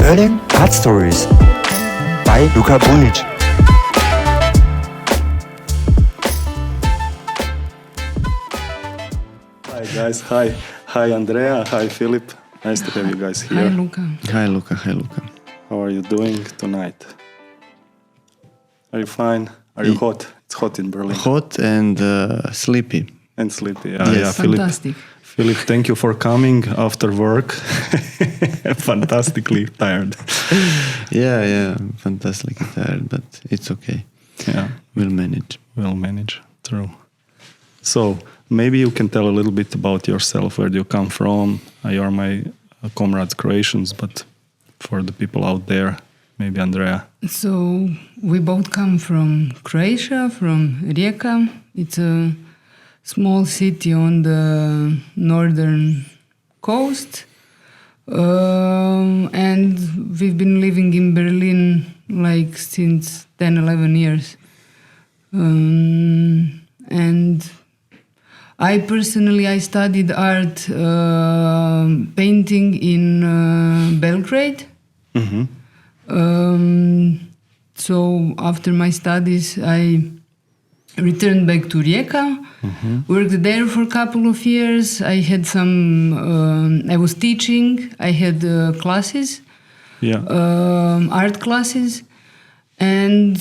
Berlin Art Stories by Luka Bunic. Hi guys, hi Andrea, hi Filip. Nice to have you guys here. Hi Luka. Hi Luka, hi Luka. How are you doing tonight? Are you fine? Are you hot? It's hot in Berlin. Hot and sleepy. And sleepy. Yes. Fantastic. Filip, thank you for coming after work. Fantastically tired. Yeah, fantastically tired, but it's okay. Yeah, We'll manage. we'll manage. True. So maybe you can tell a little bit about yourself. Where do you come from? You are my comrades Croatians, but for the people out there, maybe Andrea. So we both come from Croatia, from Rijeka. It's a small city on the northern coast. And we've been living in Berlin like since 10, 11 years. And I personally studied art painting in Belgrade. Mm-hmm. So after my studies, I returned back to Rijeka, worked there for a couple of years. I had I was teaching, I had classes, art classes, and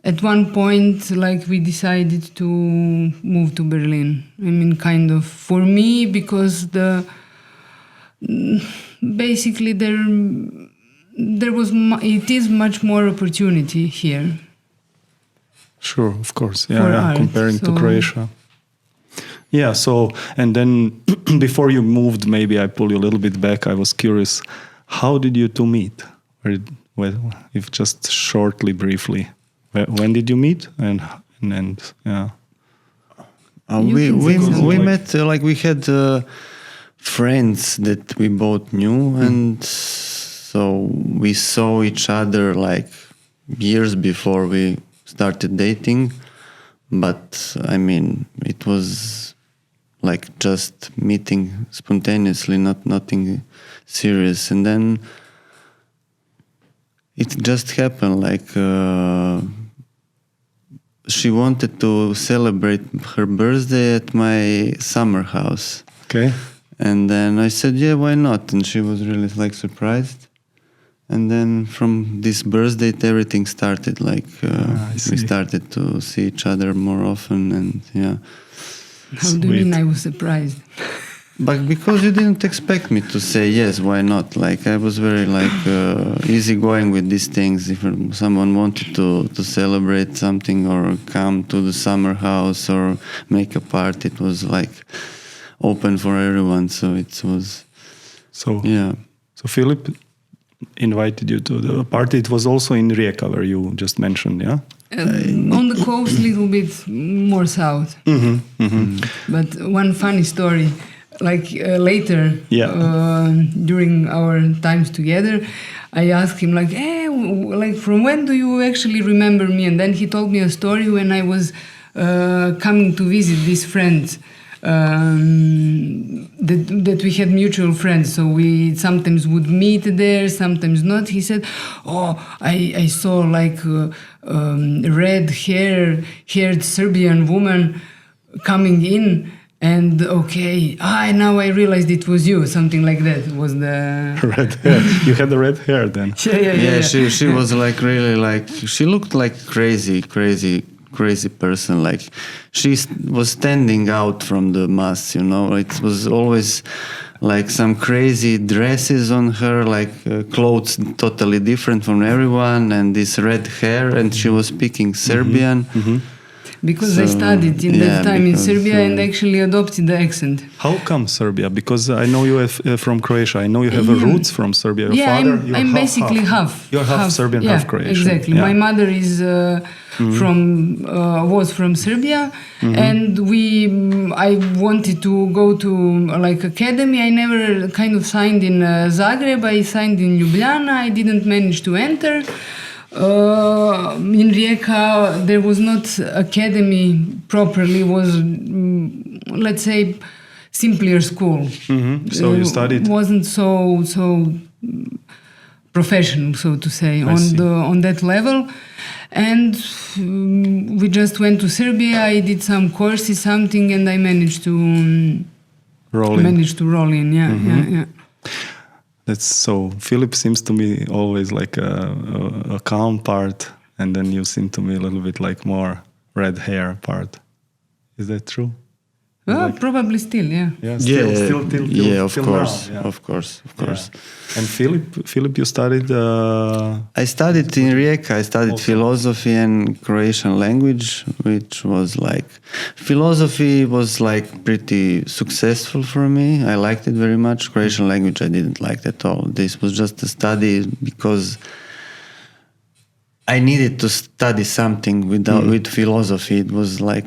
at one point, we decided to move to Berlin. I mean, kind of for me, because basically it is much more opportunity here. Sure, of course. For Yeah, art, comparing to Croatia. Yeah, so, and then before you moved, maybe I pull you a little bit back. I was curious, how did you two meet? If just shortly, briefly. When did you meet? And yeah. We met, we had friends that we both knew, and so we saw each other years before we started dating. But I mean, it was just meeting spontaneously, nothing serious. And then it just happened, she wanted to celebrate her birthday at my summer house. Okay. And then I said, yeah, why not? And she was really surprised. And then from this birthday, everything started. We started to see each other more often, and yeah. How do you mean I was surprised? But because you didn't expect me to say yes, why not? I was very easygoing with these things. If someone wanted to celebrate something or come to the summer house or make a party, it was open for everyone. So it was. So yeah. So Filip invited you to the party. It was also in Rijeka, where you just mentioned, yeah? On the coast, a little bit more south. But one funny story. Later, during our times together, I asked him hey, from when do you actually remember me? And then he told me a story when I was coming to visit these friends that we had mutual friends. So we sometimes would meet there, sometimes not. He said, I saw red-haired Serbian woman coming in. And now I realized it was you. Something like that was the red hair. You had the red hair then. Yeah. She was really she looked like crazy person. She was standing out from the mass. It was always some crazy dresses on her, clothes totally different from everyone, and this red hair. And she was speaking Serbian. Because I studied in that time in Serbia and actually adopted the accent. How come Serbia? Because I know you have from Croatia. I know you have roots from Serbia. Your father, I'm basically half. You're half Serbian, half Croatian. Exactly. Yeah. My mother is was from Serbia, and I wanted to go to academy. I never kind of signed in Zagreb. I signed in Ljubljana. I didn't manage to enter. In Rijeka, there was not academy properly. Was let's say simpler school. So you studied. Wasn't so professional, so to say, see. on that level. And we just went to Serbia. I did some courses, something, and I managed to Roll in. Yeah. That's so. Filip seems to me always like a calm part, and then you seem to me a little bit like more red hair part. Is that true? Probably still, yeah. Yeah, Of till course, now, yeah. of course. And Filip, you studied. I studied in Rijeka. I studied philosophy and Croatian language, which was like philosophy was like pretty successful for me. I liked it very much. Croatian language I didn't like at all. This was just a study because I needed to study something with philosophy. It was like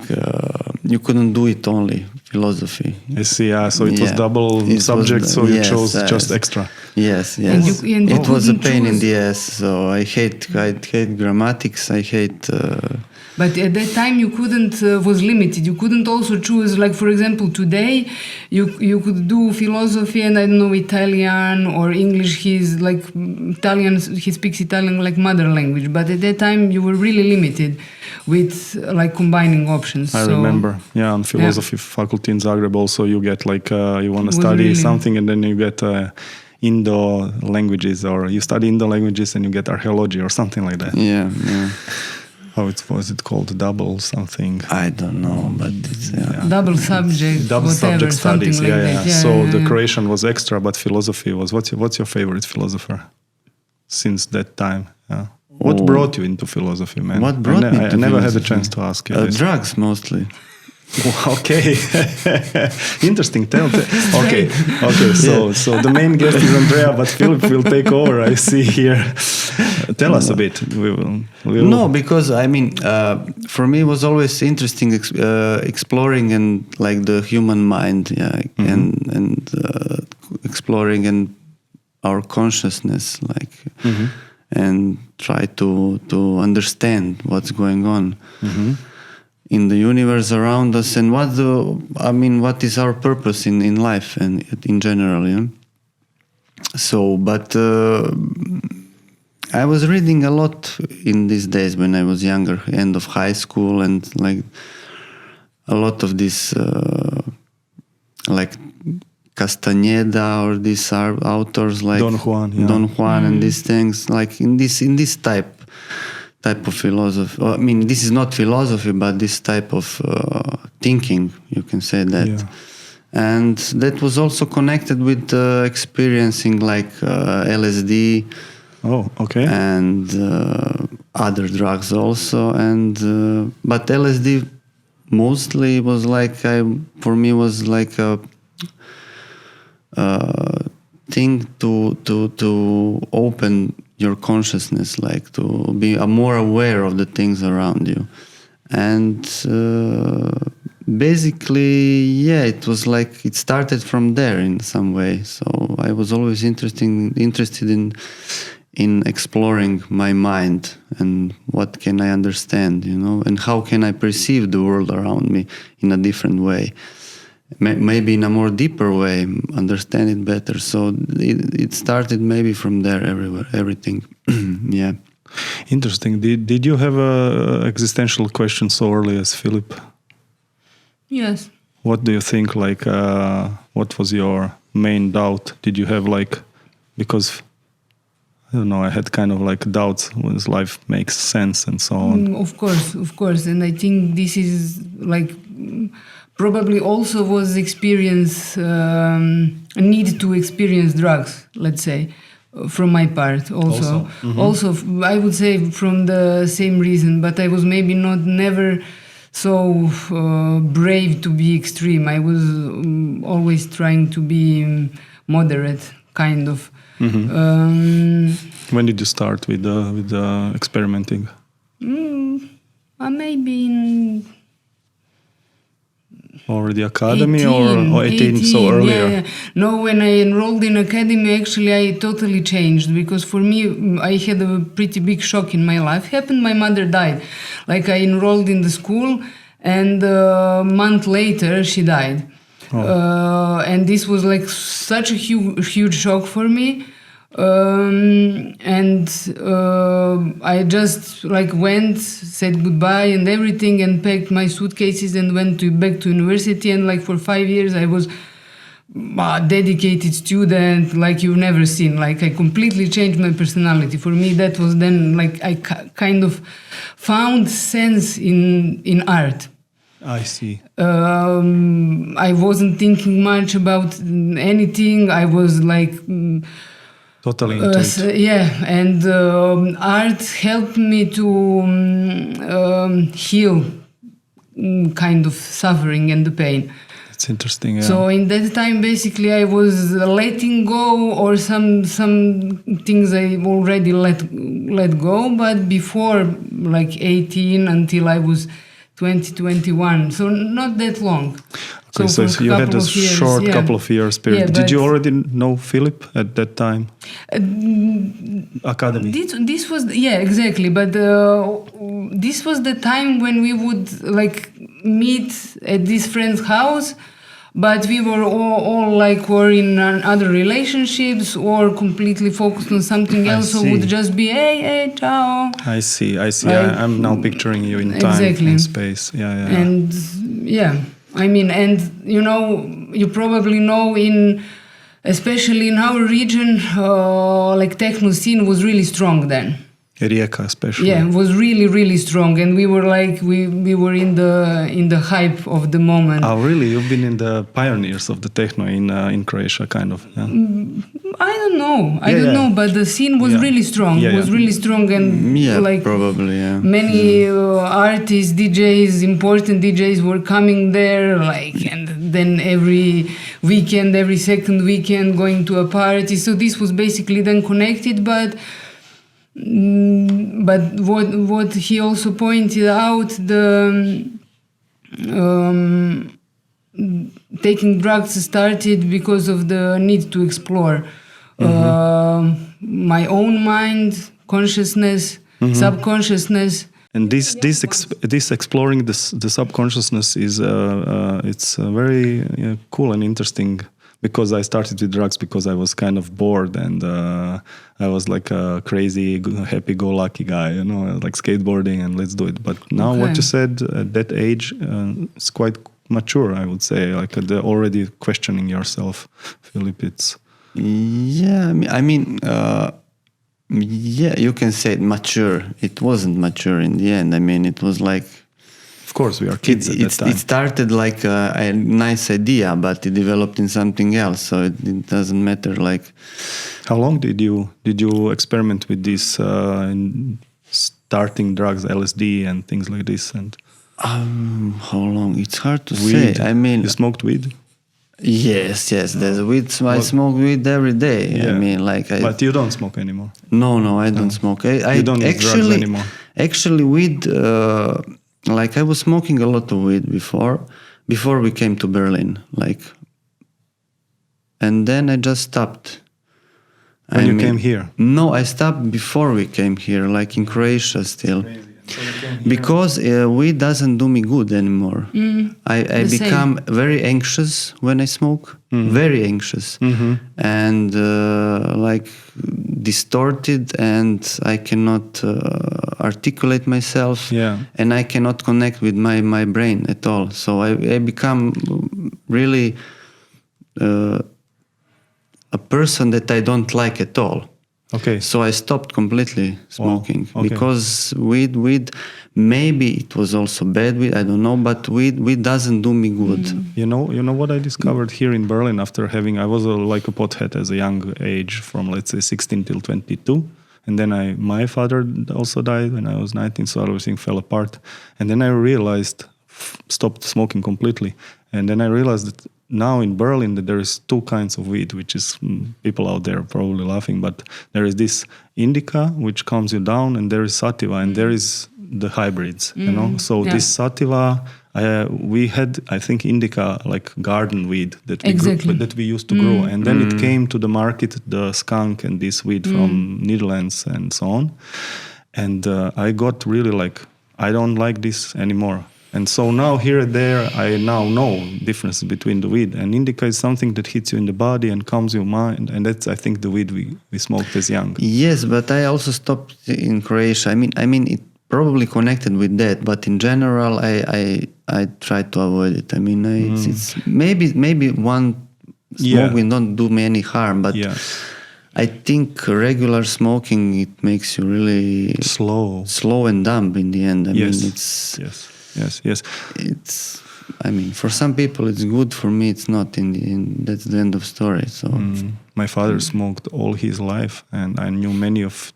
you couldn't do it only philosophy. I see. Yeah, so it was double subject. So you chose just extra. Yes. And you It was a pain in choose- the ass. So I hate grammatics. I hate. But at that time you couldn't, was limited. You couldn't also choose, like for example today, you could do philosophy and I don't know, Italian or English. He's like Italian, he speaks Italian like mother language. But at that time you were really limited with like combining options. I remember. Yeah, on philosophy faculty in Zagreb also you get like you want to Was study really- something and then you get Indo languages, or you study Indo languages and you get archaeology or something like that. Yeah. How was it called? Double something. I don't know, but it's double subject, Double whatever, subject something studies. like that. Yeah, So yeah, the yeah. Croatian was extra, but philosophy was. What's your favorite philosopher since that time? Yeah. What Oh. brought you into philosophy, man? What brought me I to never had a philosophy? chance to ask you this. drugs mostly. Okay, interesting. Okay. So the main guest is Andrea, but Filip will take over. I see here. Tell us a bit. We'll No, because I mean, for me, it was always interesting exploring and like the human mind, and exploring and our consciousness, like, and try to understand what's going on in the universe around us, and what is our purpose in life and in general, you know? So, but I was reading a lot in these days when I was younger, end of high school, and like a lot of this, like Castaneda or these authors like Don Juan, yeah. Don Juan, and these things, like in this type of philosophy. I mean, this is not philosophy, but this type of thinking, you can say that. Yeah. And that was also connected with experiencing like LSD. Oh, okay. And other drugs also, and but LSD mostly was like for me was like a thing to open your consciousness, like to be more aware of the things around you, and basically, it was like it started from there in some way. So I was always interested in exploring my mind and what can I understand, you know, and how can I perceive the world around me in a different way, maybe in a more deeper way, understand it better. So it started maybe from there, everything. Yeah. Interesting. Did you have a existential question so early as Filip? Yes. What do you think? Like, what was your main doubt? Did you have like, because I don't know, I had kind of like doubts when life makes sense and so on. Of course. And I think this is like probably also was experience, a need to experience drugs, let's say, from my part also. Also, I would say from the same reason, but I was maybe never so brave to be extreme. I was always trying to be moderate, kind of. When did you start with the experimenting? Maybe in already academy or 18, so earlier? Yeah. No, when I enrolled in academy, actually I totally changed, because for me I had a pretty big shock in my life. Happened, my mother died. Like I enrolled in the school and a month later she died. And this was like such a huge shock for me. And I just like went, said goodbye and everything, and packed my suitcases and went back to university. And like for 5 years, I was a dedicated student, like you've never seen. Like I completely changed my personality. For me, that was then like I kind of found sense in art. I see. I wasn't thinking much about anything. I was like. Totally into it. Yeah, and art helped me to heal kind of suffering and the pain. It's interesting. Yeah. So in that time, basically, I was letting go, or some things I already let go. But before, like 18 until I was 21, so not that long. Okay, so for you had a couple of years, short yeah. couple of years period. Yeah, Did you but- already know Filip at that time? Academy. This was exactly, but this was the time when we would like meet at this friend's house, but we were all like were in other relationships or completely focused on something I else. So see. would just be hey ciao. I see. Like- I'm now picturing you in time Exactly. and space. Yeah. And yeah, I mean, and you know, you probably know especially in our region, like techno scene was really strong then. Rijeka especially. Yeah, it was really, really strong, and we were like we were in the hype of the moment. Oh, really? You've been in the pioneers of the techno in Croatia, kind of. Yeah. I don't know, Yeah. but the scene was Yeah. really strong. Yeah, It was yeah. really strong, and Yeah, like probably, yeah. many artists, DJs, important DJs were coming there, like, and then every weekend, every second weekend, going to a party. So this was basically then connected, but what he also pointed out, the taking drugs started because of the need to explore my own mind, consciousness, subconsciousness. And this exploring the subconsciousness is it's very cool and interesting, because I started with drugs because I was kind of bored, and I was like a crazy happy-go-lucky guy, you know, like skateboarding and let's do it. But now what Okay. you said at that age is quite mature, I would say, like already questioning yourself, Filip. It's Yeah, I mean, yeah, you can say it mature. It wasn't mature in the end. I mean, it was like of course we are kids at that time. it started like a nice idea, but it developed in something else. So it doesn't matter. Like, How long did you experiment with this, starting drugs, LSD and things like this, and how long? It's hard to weed? say. I mean, you smoked weed? yes. There's weed. I smoke weed every day. I Yeah. mean, like, But you don't smoke anymore. No, I don't smoke. I You don't use drugs anymore. Actually, weed. Like, I was smoking a lot of weed before we came to Berlin. Like, and then I just stopped. When you came here? No, I stopped before we came here, like in Croatia still. Because weed doesn't do me good anymore. I the same. become very anxious when I smoke, very anxious, and like distorted, and I cannot articulate myself, and I cannot connect with my brain at all. So I become really a person that I don't like at all. Okay. So I stopped completely smoking. Okay. Because weed, maybe it was also bad weed, I don't know, but weed doesn't do me good. You know what I discovered here in Berlin after having, I was like a pothead as a young age, from let's say 16 till 22. And then my father also died when I was 19, so everything fell apart. And then I realized, stopped smoking completely. And then I realized that now in Berlin that there is two kinds of weed, which is people out there are probably laughing, but there is this indica, which calms you down, and there is sativa, and there is the hybrids, you know. So this sativa, we had, I think, indica, like garden weed that we used to grow, and then it came to the market, the skunk and this weed from Netherlands and so on, and I got really like, I don't like this anymore. And so now here and there, I now know difference between the weed. And indica is something that hits you in the body and calms your mind. And that's, I think, the weed we smoked as young. Yes, but I also stopped in Croatia. I mean, it probably connected with that, but in general, I try to avoid it. I mean, it's maybe one smoke will not do me any harm, but I think regular smoking, it makes you really slow and dumb in the end. I mean, it's It's, I mean, for some people it's good. For me, it's not. In the end, that's the end of story. So my father smoked all his life, and I knew many of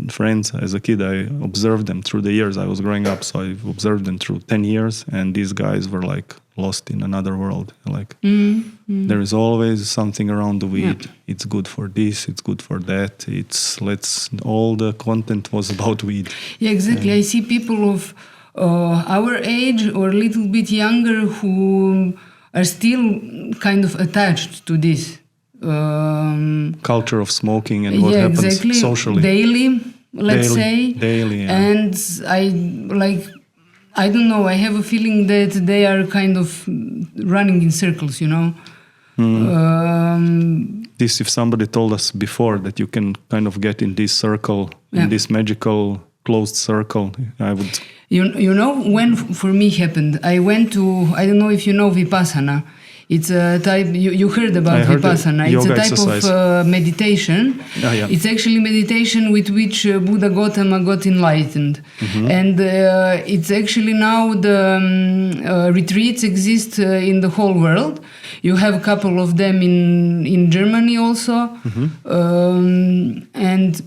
friends as a kid. I observed them through the years. I was growing up, so I observed them through 10 years, and these guys were like lost in another world. Like there is always something around the weed. It's good for this, it's good for that. All the content was about weed. Yeah, exactly. I see people of our age or a little bit younger who are still kind of attached to this culture of smoking and what happens socially daily, let's say daily, and I don't know, I have a feeling that they are kind of running in circles, you know. This, if somebody told us before that you can kind of get in this circle, in this magical closed circle, I would. You know, when for me happened, I went to, I don't know if you know Vipassana. It's a type, you heard about Vipassana. It's a type exercise. of meditation. It's actually meditation with which Buddha Gautama got enlightened. And it's actually now the retreats exist in the whole world. You have a couple of them in Germany also. And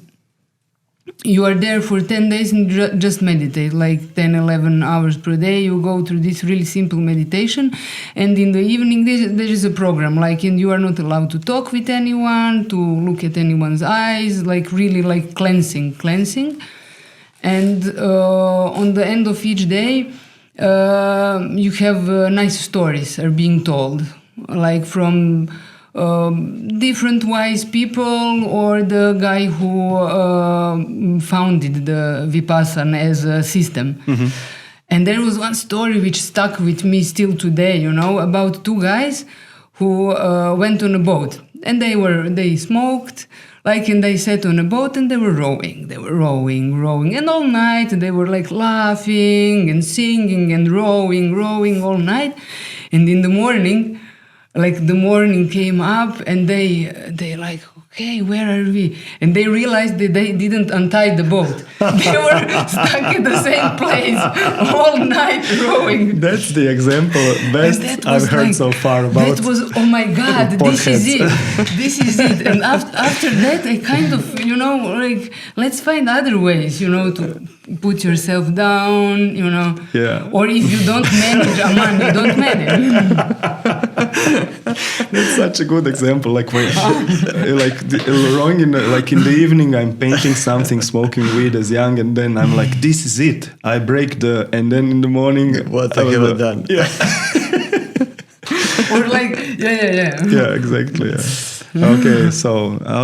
you are there for 10 days and just meditate, like 10, 11 hours per day. You go through this really simple meditation. And in the evening, there is a program, like, and you are not allowed to talk with anyone, to look at anyone's eyes, like really like cleansing. And on the end of each day, you have nice stories are being told, like from different wise people or the guy who founded the Vipassana as a system. And there was one story which stuck with me still today, you know, about two guys who went on a boat, and they smoked, like, and they sat on a boat and they were rowing, and all night they were like laughing and singing and rowing all night. And in the morning, like the morning came up and they like, okay, where are we? And they realized that they didn't untie the boat. They were stuck at the same place all night rowing. That's the example best I've heard so far about. That was, oh my God, this is it. And after that, I kind of, you know, like, let's find other ways, you know, to put yourself down, you know. Yeah. Or if you don't manage a man, you don't manage. That's such a good example. Like when, wrong in the evening, I'm painting something, smoking weed as young, and then I'm like, this is it. I break and then in the morning, what I have done? Yeah. Or like, yeah. Yeah, exactly. Yeah.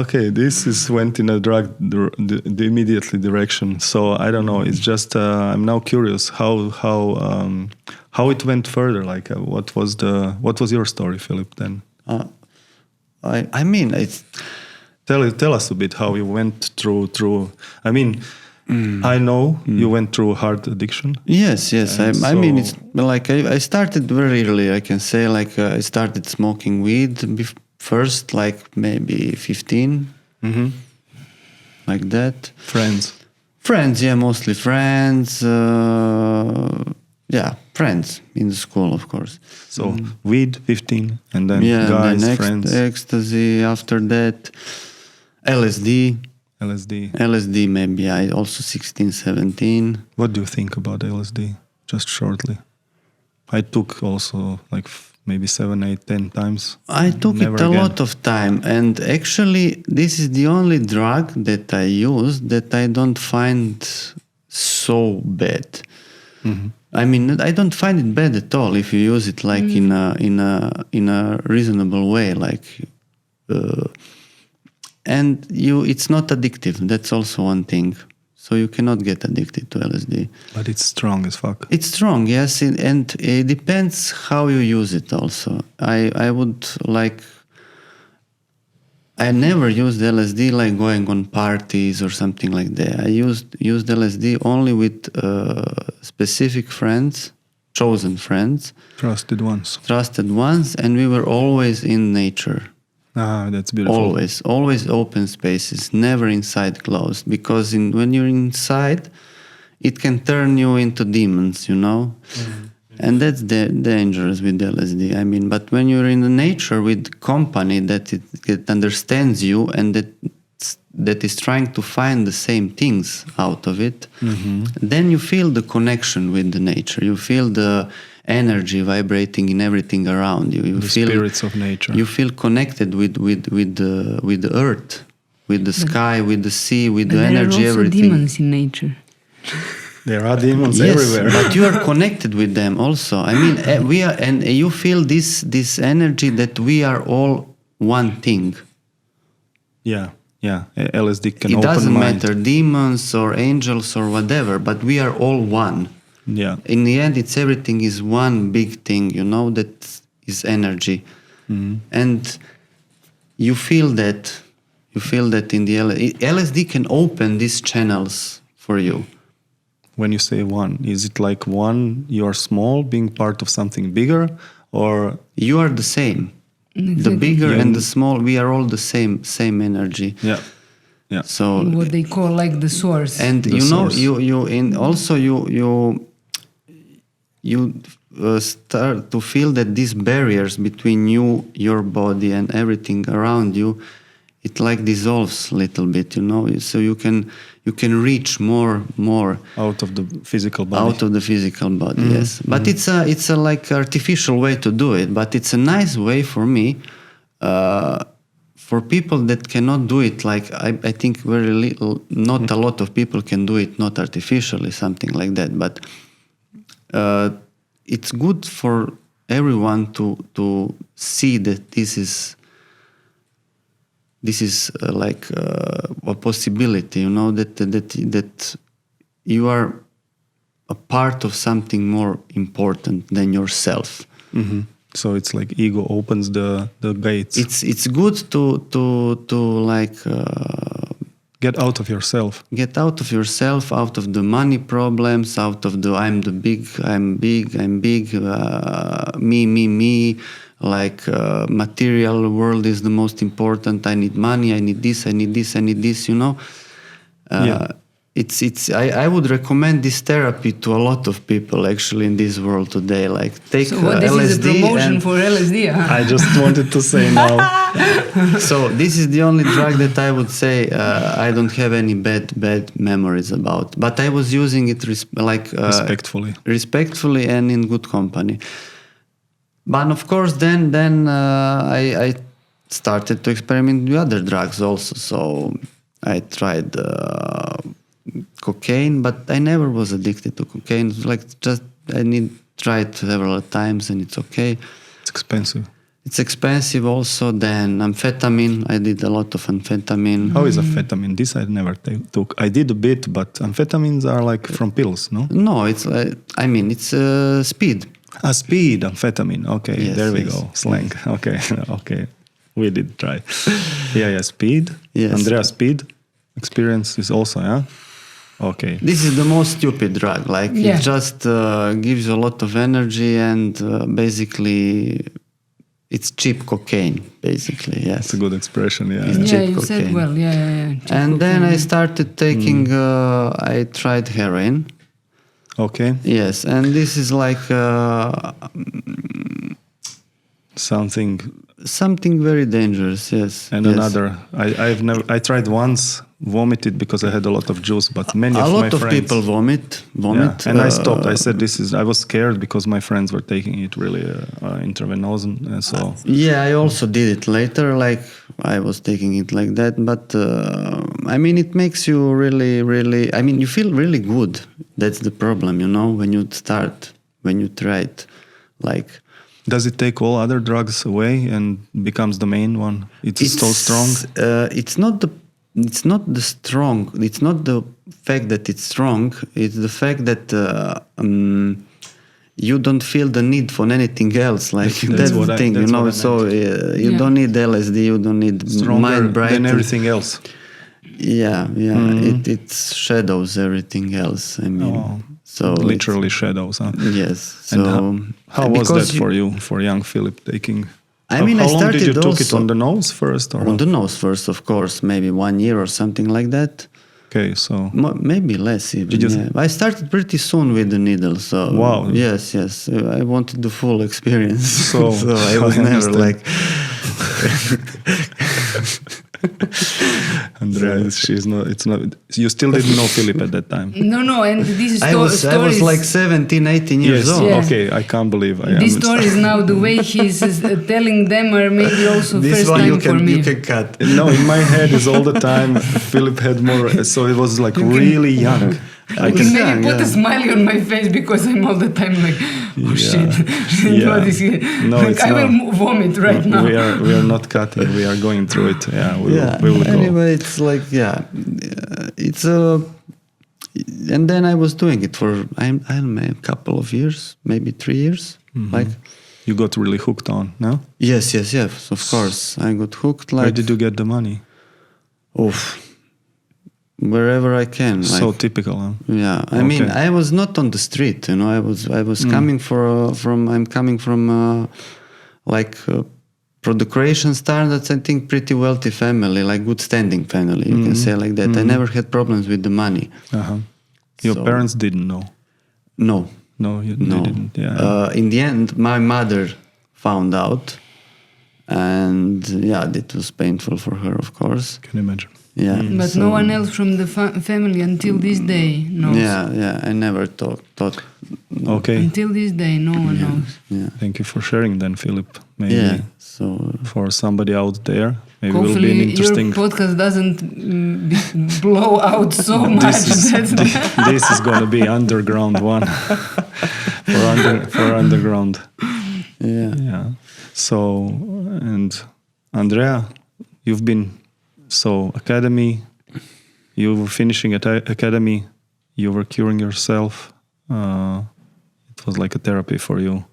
Okay, this went in a the immediately direction. So I don't know. It's just I'm now curious how it went further. Like, what was your story, Filip? Then I mean, it's tell us a bit how you went through. I mean, I know you went through hard addiction. Yes. I mean, it's like I started very early. I can say, like, I started smoking weed first, like maybe 15, like that. Friends, yeah, mostly friends. Yeah, friends in the school, of course. So weed, 15, and then guys, then friends. Ecstasy. After that, LSD maybe. I also 16, 17. What do you think about LSD? Just shortly. I took also like maybe 7, 8, 10 times. I took it a lot of time, and actually this is the only drug that I use that I don't find so bad. I mean, I don't find it bad at all if you use it like in a reasonable way, like, and it's not addictive. That's also one thing. So you cannot get addicted to LSD. But it's strong as fuck. It's strong, yes, and it depends how you use it also. I would like... I never used LSD like going on parties or something like that. I used LSD only with specific friends, chosen friends. Trusted ones. Trusted ones, and we were always in nature. Ah, that's beautiful. Always open spaces, never inside closed. Because when you're inside, it can turn you into demons, you know? And that's dangerous with LSD. I mean, but when you're in the nature with company that understands you and that is trying to find the same things out of it, then you feel the connection with the nature. You feel the energy vibrating in everything around you. You the feel spirits of nature. You feel connected with the earth, with the sky, with the sea, with the energy. There are also everything. demons in nature. There are demons Yes, everywhere. but you are connected with them also. I mean, we are, and you feel this energy that we are all one thing. Yeah. LSD can It open doesn't mind. matter, demons or angels or whatever, but we are all one. Yeah. In the end, everything is one big thing, you know, that is energy. And you feel that in the LSD can open these channels for you. When you say one, is it like one, you are small, being part of something bigger, or You are the same. Exactly. The bigger Yeah. and the small, we are all the same energy. yeah. So What they call like the source. and The you know source. you start to feel that these barriers between you, your body, and everything around you, it like dissolves a little bit, you know. So you can reach more Out of the physical body. out of the physical body. Yes, but it's a like artificial way to do it, but it's a nice way for me. For people that cannot do it, like I think very little, not a lot of people can do it, not artificially, something like that. But it's good for everyone to see that this is like a possibility, you know, that you are a part of something more important than yourself. So it's like ego opens the gates. It's good to like Get out of yourself. get out of yourself, out of the money problems, out of the I'm big, me, like material world is the most important. I need money, I need this, you know. Yeah. I would recommend this therapy to a lot of people actually in this world today. Like take So what, this LSD is a promotion and for LSD? Huh? I just wanted to say now. so this is the only drug that I would say I don't have any bad memories about. But I was using it respectfully and in good company. But of course, then I started to experiment with other drugs also. So I tried cocaine, but I never was addicted to cocaine. It's like just try it several times and it's okay. It's expensive. It's expensive also. Then amphetamine, I did a lot of amphetamine. How is amphetamine? This I never took. I did a bit, but amphetamines are like from pills, no? No, it's it's speed. Speed, amphetamine. Okay, Yes, there we yes. go. Slang. Okay. We did try. Yeah, speed. Yes. Andrea, speed. Experience is also, yeah? Okay. This is the most stupid drug. Like Yeah. it just gives you a lot of energy and basically it's cheap cocaine, basically. Yes. It's a good expression, yeah. It's Yeah, cheap you said cocaine. well. Yeah. Cheap And then I cocaine. started taking, I tried heroin. Okay. Yes, and this is like something very dangerous. Yes. And yes. another, I tried once, vomited because I had a lot of juice, but many A of my lot of friends. people vomit. Yeah. And I stopped. I said I was scared because my friends were taking it really intravenous, and so. Yeah, I also did it later. Like I was taking it like that, but it makes you really, really. You feel really good. That's the problem, you know, when you try it, like. Does it take all other drugs away and becomes the main one? It's so strong. It's not it's not the strong. It's not the fact that it's strong. It's the fact that you don't feel the need for anything else. Like that's the thing, you know. So you don't need LSD. You don't need mind bright than everything else. Yeah. It shadows everything else. I mean, so literally shadows. Huh? Yes. So and how was that for you, for young Filip, taking? I mean, how I long started did you took it also on the nose first, or on the nose first? Of course, maybe 1 year or something like that. Okay, so maybe less even. I started pretty soon with the needle. So wow. Yes. I wanted the full experience. So, I was never like. Andrea, she's not. It's not. You still didn't know Filip at that time. No, and this I was like 17, 18 years old. Yeah. Okay, I can't believe I am. These stories now, the way he's telling them, are maybe also this first one time for me. You can cut. No, in my head is all the time. Filip had more, so it was like really young. I can maybe put a smiley on my face because I'm all the time like, shit. What is it? No, like, it's I not. will vomit right now. We are not cutting. We are going through it. Yeah, we will go. Anyway, it's like it's a. And then I was doing it for I don't know, a couple of years, maybe 3 years. Like you got really hooked on, no? Yes. Of course, I got hooked. Like where did you get the money? Wherever I can. So typical, huh? Yeah, I mean, I was not on the street. You know, I was coming I'm coming from for the Croatian standards, I think pretty wealthy family, like good standing family. You can say like that. I never had problems with the money. Your parents didn't know. No, they didn't. Yeah. In the end, my mother found out, and it was painful for her, of course. Can you imagine? Yeah, but no one else from the family until this day knows. Yeah. I never thought. Okay. Until this day, no one knows. Yeah. Thank you for sharing, then, Filip. Maybe for somebody out there, maybe it will be an interesting. Your podcast doesn't blow out so much. This is going to be underground one for underground. Yeah. So, and Andrea, you've been. So academy, you were finishing at academy, you were curing yourself. It was like a therapy for you.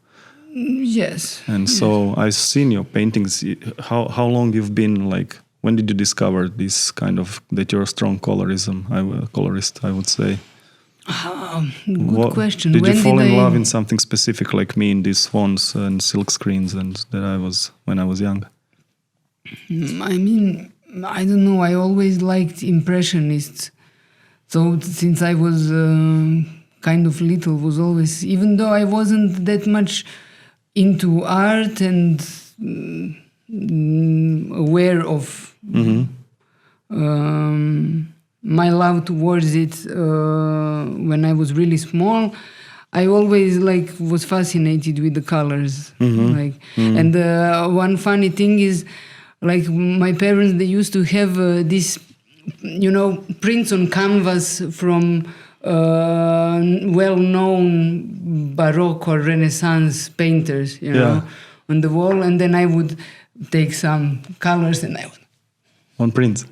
Yes. And so I've seen your paintings. How long you've been like? When did you discover this kind of that you're a strong colorist? I would say. Good question. Did you fall in love in something specific like me in these fonts and silk screens and that I was when I was young? I mean. I don't know, I always liked Impressionists. So since I was kind of little, was always, even though I wasn't that much into art and aware of my love towards it when I was really small, I always was fascinated with the colors. And one funny thing is, like my parents, they used to have this, prints on canvas from well-known Baroque or Renaissance painters, know, on the wall. And then I would take some colors and I would... On prints?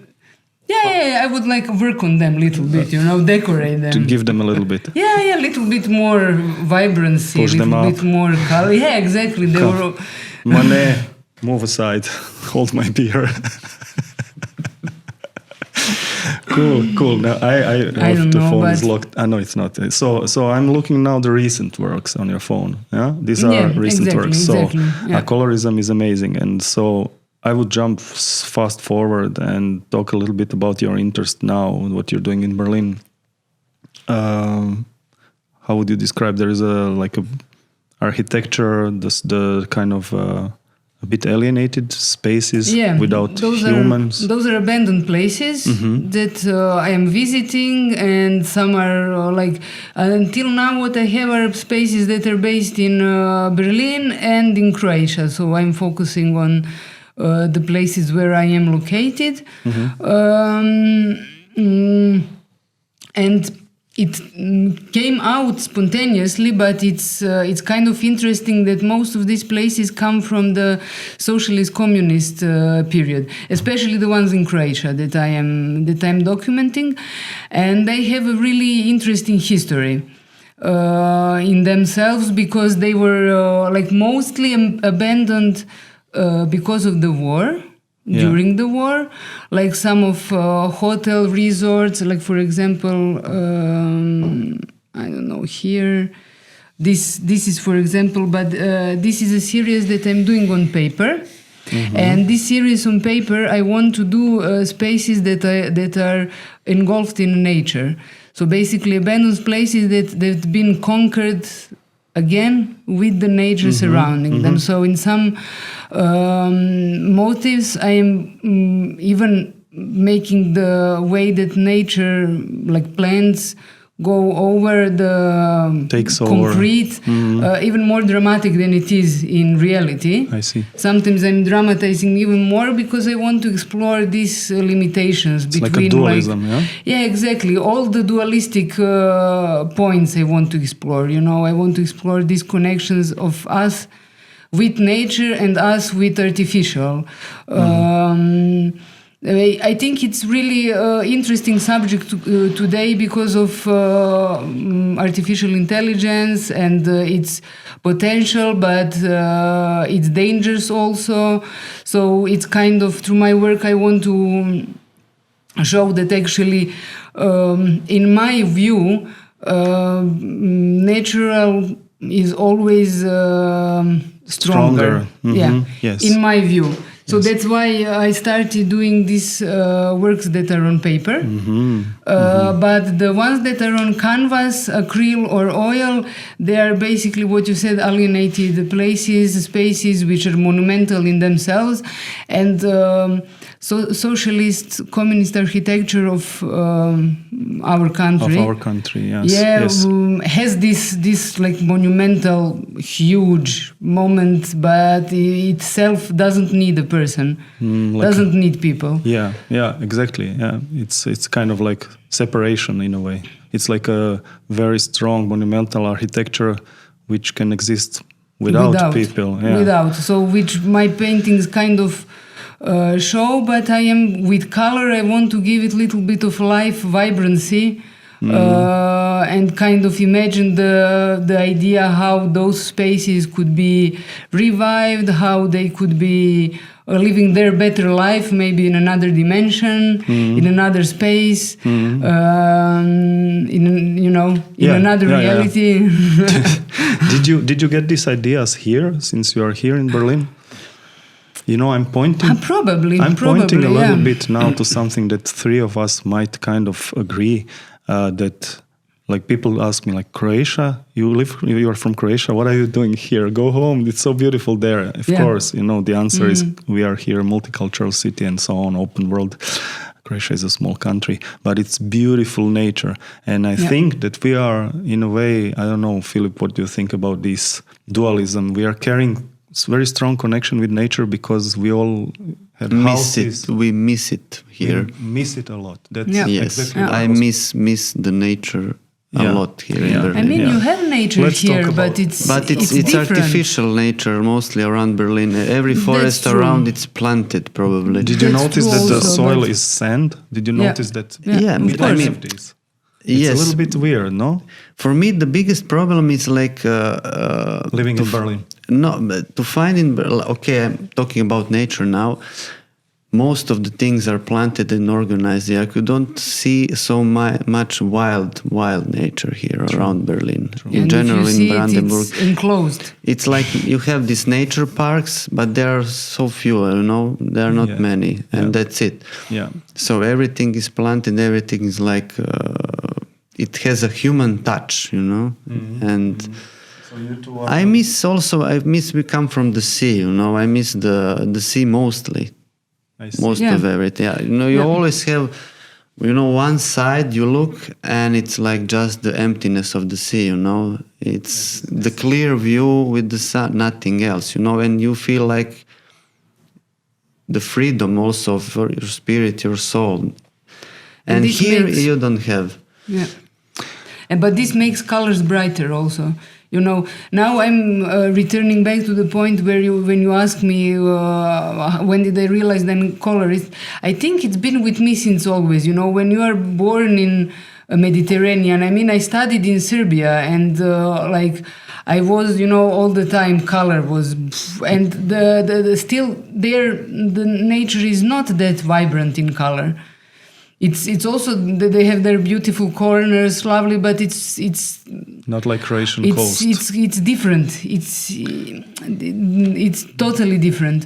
Yeah, I would work on them a little bit, decorate them. To give them a little bit. Yeah, a little bit more vibrancy, push a little bit more color. Yeah, exactly. They were... Monet. Move aside. Hold my beer. Cool. Now I the phone is locked. No, it's not. So I'm looking now the recent works on your phone. Yeah, these are recent works. So colorism is amazing, and so I would jump fast forward and talk a little bit about your interest now, what you're doing in Berlin. How would you describe? There is a architecture, the kind of. A bit alienated spaces without humans. Those are abandoned places that I am visiting, and some are until now what I have are spaces that are based in Berlin and in Croatia. So I'm focusing on the places where I am located. And came out spontaneously, but it's kind of interesting that most of these places come from the socialist communist period, especially the ones in Croatia that I'm documenting, and they have a really interesting history in themselves, because they were like mostly abandoned because of the war. During the war, like some of hotel resorts, like for example, I don't know here. This is for example, but this is a series that I'm doing on paper, and this series on paper I want to do spaces that are engulfed in nature. So basically, abandoned places that've been conquered again with the nature surrounding them. So in some motives, I am even making the way that nature, like plants, go over the Takes concrete, even more dramatic than it is in reality. I see. Sometimes I'm dramatizing even more because I want to explore these limitations It's between, like a dualism, yeah? Yeah, exactly. All the dualistic points I want to explore. You know, I want to explore these connections of us with nature and us with artificial. I think it's really interesting subject today because of artificial intelligence and its potential, but its dangers also. So it's kind of, through my work, I want to show that actually, in my view, natural is always stronger. Yeah, Yes. in my view. So that's why I started doing these works that are on paper. But the ones that are on canvas, acryl or oil, they are basically what you said, alienated places, spaces which are monumental in themselves. And socialist, communist architecture of our country. Of our country, yes. Yeah, yes. Has this like monumental, huge moment, but itself doesn't need a person, doesn't need people. Yeah, exactly. Yeah, it's kind of like separation in a way. It's like a very strong monumental architecture which can exist without people. Yeah. Without. So which my paintings kind of show, but I am with color. I want to give it a little bit of life, vibrancy, and kind of imagine the idea how those spaces could be revived, how they could be living their better life, maybe in another dimension, in another space, in another reality. Did you get these ideas here, since you are here in Berlin? You know, I'm pointing. Probably. I'm pointing a little bit now to something that three of us might kind of agree. That, like, people ask me, like, Croatia. You are from Croatia. What are you doing here? Go home. It's so beautiful there. Of course, you know, the answer is we are here, multicultural city and so on, open world. Croatia is a small country, but it's beautiful nature. And I think that we are, in a way, I don't know, Filip, what do you think about this dualism? We are carrying very strong connection with nature because we all had houses. We miss it here. We miss it a lot. That's yes, exactly I miss the nature a lot here in Berlin. I mean, you have nature here, but it's different. Artificial nature mostly around Berlin. Every forest around it's planted, probably. Did you notice that the soil is sand? Did you notice that? Yeah, we don't have this. It's a little bit weird, no? For me, the biggest problem is like living in Berlin. No, but to find in Berlin. Okay, I'm talking about nature now. Most of the things are planted and organized. Yeah, you don't see so much wild nature here around Berlin. In general, in Brandenburg, it's enclosed. It's like you have these nature parks, but there are so few. You know, there are not many, and that's it. Yeah. So everything is planted. Everything is like it has a human touch. You know, and. So you two I miss we come from the sea, you know. I miss the sea mostly. Most of everything. Yeah. You know, you always have, you know, one side you look and it's like just the emptiness of the sea, you know. It's the clear view with the sun, nothing else, you know, and you feel like the freedom also for your spirit, your soul. And here you don't have. Yeah. but this makes colors brighter also. You know, now I'm returning back to the point when you ask me when did I realize I'm a colorist. I think it's been with me since always. You know, when you are born in a Mediterranean, I mean, I studied in Serbia, and like I was, you know, all the time color was, and the still there the nature is not that vibrant in color. It's also they have their beautiful corners, lovely, but it's not like Croatian coast. It's different. It's totally different.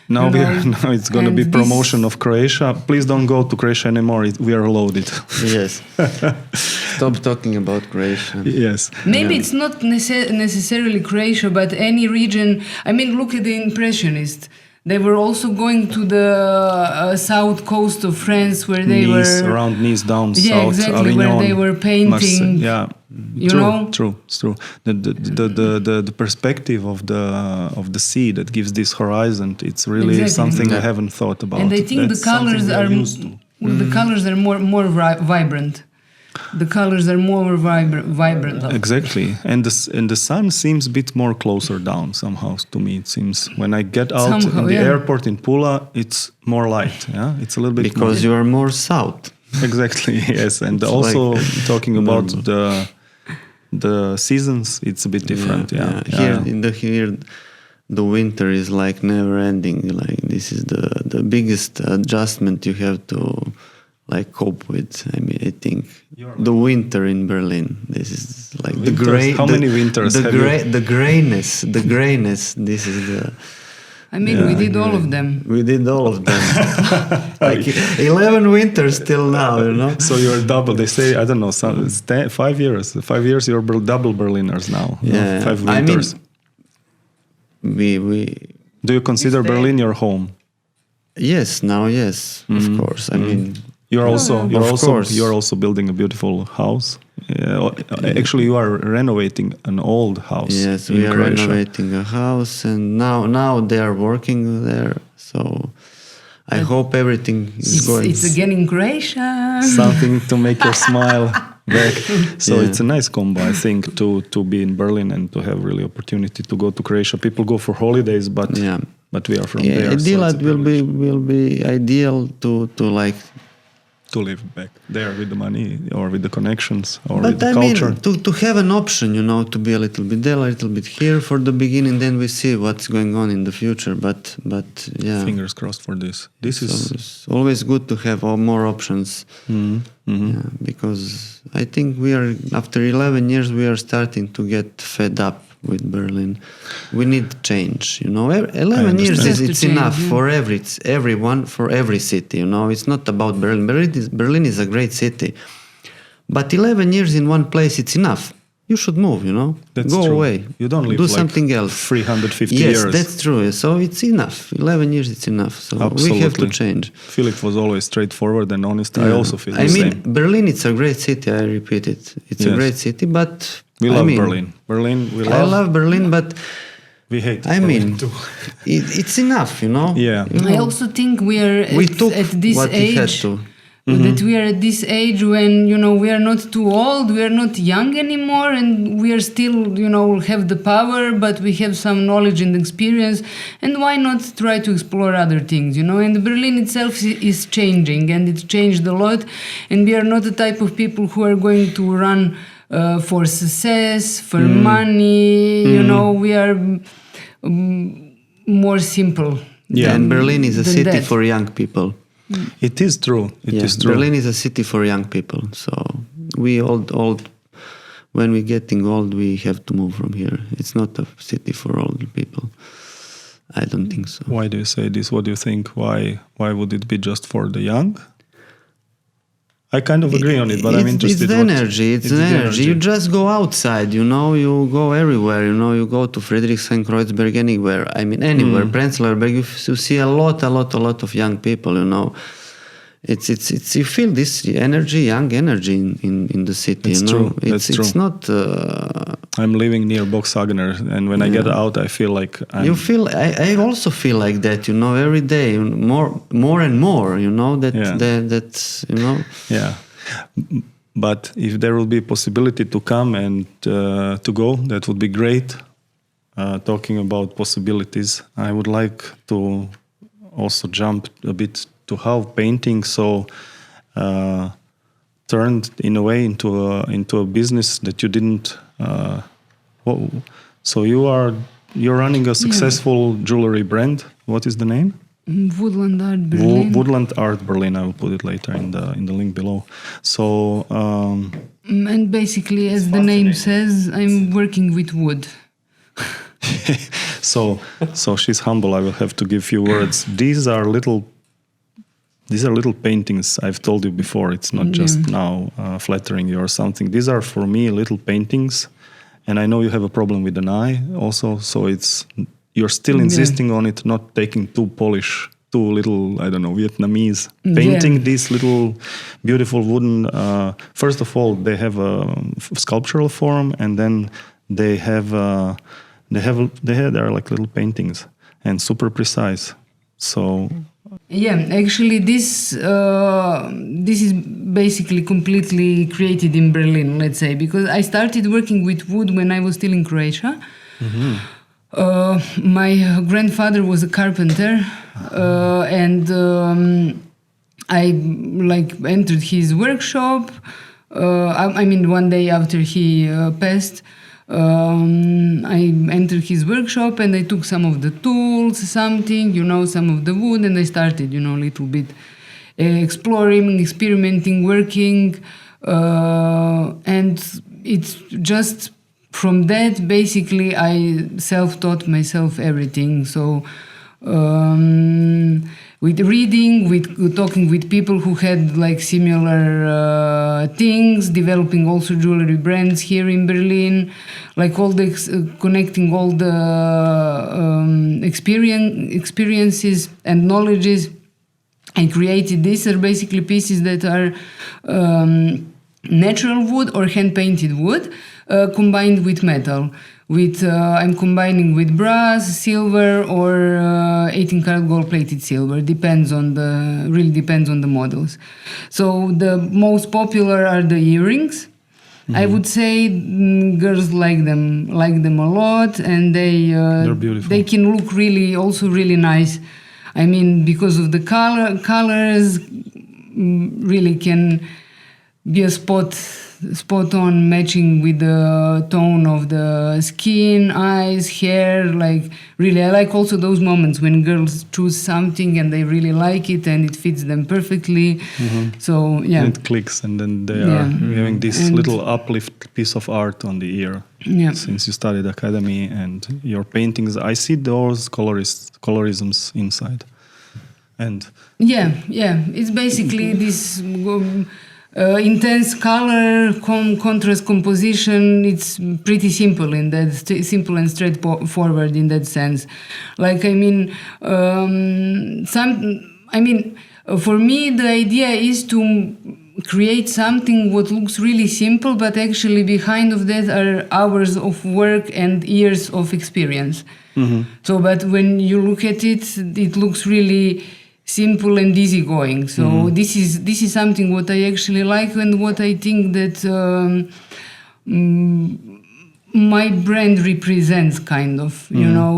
Now now it's going to be promotion of Croatia. Please don't go to Croatia anymore. We are loaded. Yes. Stop talking about Croatia. Yes. Maybe it's not necessarily Croatia, but any region. I mean, look at the Impressionists. They were also going to the south coast of France, where they Nice, were around Nice down yeah, south, exactly, Avignon, where they were painting. Marseille. Yeah, You true, know? true. It's true. The perspective of the sea that gives this horizon. It's really Exactly. something I haven't thought about. And I think That's the colors something we are used to. the colors are more vibrant. The colors are more vibrant. Exactly, and the sun seems a bit more closer down somehow to me. It seems when I get out Somehow, in the yeah. airport in Pula, it's more light. Yeah, it's a little bit Because you are more south. exactly yes, and It's also like talking about normal. the seasons, it's a bit different. Yeah, Here the winter is like never ending. Like this is the biggest adjustment you have to like cope with. I mean, I think the winter in Berlin. This is like the Winters? gray. How many winters The have you? the grayness. The grayness. This is the. I mean, we did all of them. We did all of them. Like 11 winters till now, you know. So you're double. They say I don't know. It's 5 years. 5 years. You're double Berliners now. you know, Yeah, 5 I mean, winters. we. Do you consider stay- Berlin your home? Yes, now yes, of course. I mean. You're course. also building a beautiful house. Actually, you are renovating an old house. Yes, in we are Croatia. renovating a house, and now they are working there. So I hope everything is going. It's again in Croatia. Something to make your smile back. So Yeah. it's a nice combo, I think, to be in Berlin and to have really opportunity to go to Croatia. People go for holidays, but Yeah. but we are from Yeah, there. ideal so it's a will be ideal to like. to live back there with the money or with the connections or But with the I culture. mean, to have an option, you know, to be a little bit there, a little bit here for the beginning, then we see what's going on in the future. But yeah, Fingers crossed for this. This so is it's always good to have more options. Yeah, because I think we are after 11 years we are starting to get fed up with Berlin. We need change, you know. 11 years understand. it's To change, enough yeah. for everyone, for every city, you know. It's not about Berlin. Berlin is a great city, but 11 years in one place it's enough. You should move, you know. That's Go true. away. You don't live do like something else. 350 yes, years. that's true. So it's enough. 11 years it's enough. So we have to Absolutely. change. Philip was always straightforward and honest. I Yeah. also feel I the mean, same. Berlin, it's a great city. I repeat it. It's a Yes. great city, but We I love mean, Berlin. Berlin, we I love Berlin, but We hate I Berlin mean, too. it's enough, you know. Yeah. You I know, also think we are we at, took at this what we had age to. that we are at this age when, you know, we are not too old, we are not young anymore, and we are still, you know, have the power, but we have some knowledge and experience, and why not try to explore other things, you know? And Berlin itself is changing, and it's changed a lot, and we are not the type of people who are going to run for success, for money, you know, we are more simple. Yeah. And Berlin is a than city that. for young people. It is true. It is Yeah, true. Berlin is a city for young people. So we old, when we're getting old, we have to move from here. It's not a city for old people. I don't think so. Why do you say this? What do you think? Why would it be just for the young? I kind of agree on it, but I'm interested. It's the what- energy. It's the energy. You just go outside, you know. You go everywhere, you know. You go to Friedrichshain, Kreuzberg, anywhere. I mean, anywhere. Prenzlauer Berg. You see a lot of young people, you know. It's you feel this energy, young energy in the city. It's you know? true. That's It's true. not. I'm living near Boxhagener, and when I get out, I feel like I'm. You feel. I also feel like that, you know. Every day, more and more, you know. Yeah. That's you know. Yeah. But if there will be a possibility to come and to go, that would be great. Talking about possibilities, I would like to also jump a bit to how painting turned in a way into a business that you didn't. So you're running a successful jewelry brand. What is the name? Woodland Art Berlin. Woodland Art Berlin. I will put it later in the link below. So and basically, as the name says, I'm working with wood. so she's humble. I will have to give few words. These are little paintings. I've told you before. It's not just now flattering you or something. These are for me little paintings, and I know you have a problem with an eye also. So you're still insisting on it, not taking too little, I don't know, Vietnamese painting. These little beautiful wooden. First of all, they have a sculptural form, and then they are like little paintings and super precise. So. Yeah, actually, this is basically completely created in Berlin, let's say, because I started working with wood when I was still in Croatia. Mm-hmm. My grandfather was a carpenter, and I entered his workshop. One day after he passed. I entered his workshop and I took some of the tools, some of the wood, and I started, a little bit exploring, experimenting, working, and it's just from that basically I self-taught myself everything. So with reading, with talking with people who had like similar things, developing also jewelry brands here in Berlin, like all the connecting all the experiences and knowledges. I created these are basically pieces that are natural wood or hand-painted wood combined with metal. I'm combining with brass, silver, or 18-karat gold-plated silver. Really depends on the models. So the most popular are the earrings. Mm-hmm. I would say girls like them a lot, and they're beautiful. They can look really nice. I mean, because of the colors, really can be a spot on matching with the tone of the skin, eyes, hair. Like really, I like also those moments when girls choose something and they really like it and it fits them perfectly. Mm-hmm. So yeah, and it clicks, and then they are having this little uplift piece of art on the ear. Yeah. Since you studied academy and your paintings, I see those colorisms inside, and it's basically this. Intense color, contrast composition. It's pretty simple and straightforward in that sense. Like for me, the idea is to create something what looks really simple, but actually behind of that are hours of work and years of experience. Mm-hmm. So, but when you look at it, it looks really simple and easygoing. So this is something what I actually like and what I think that my brand represents, kind of.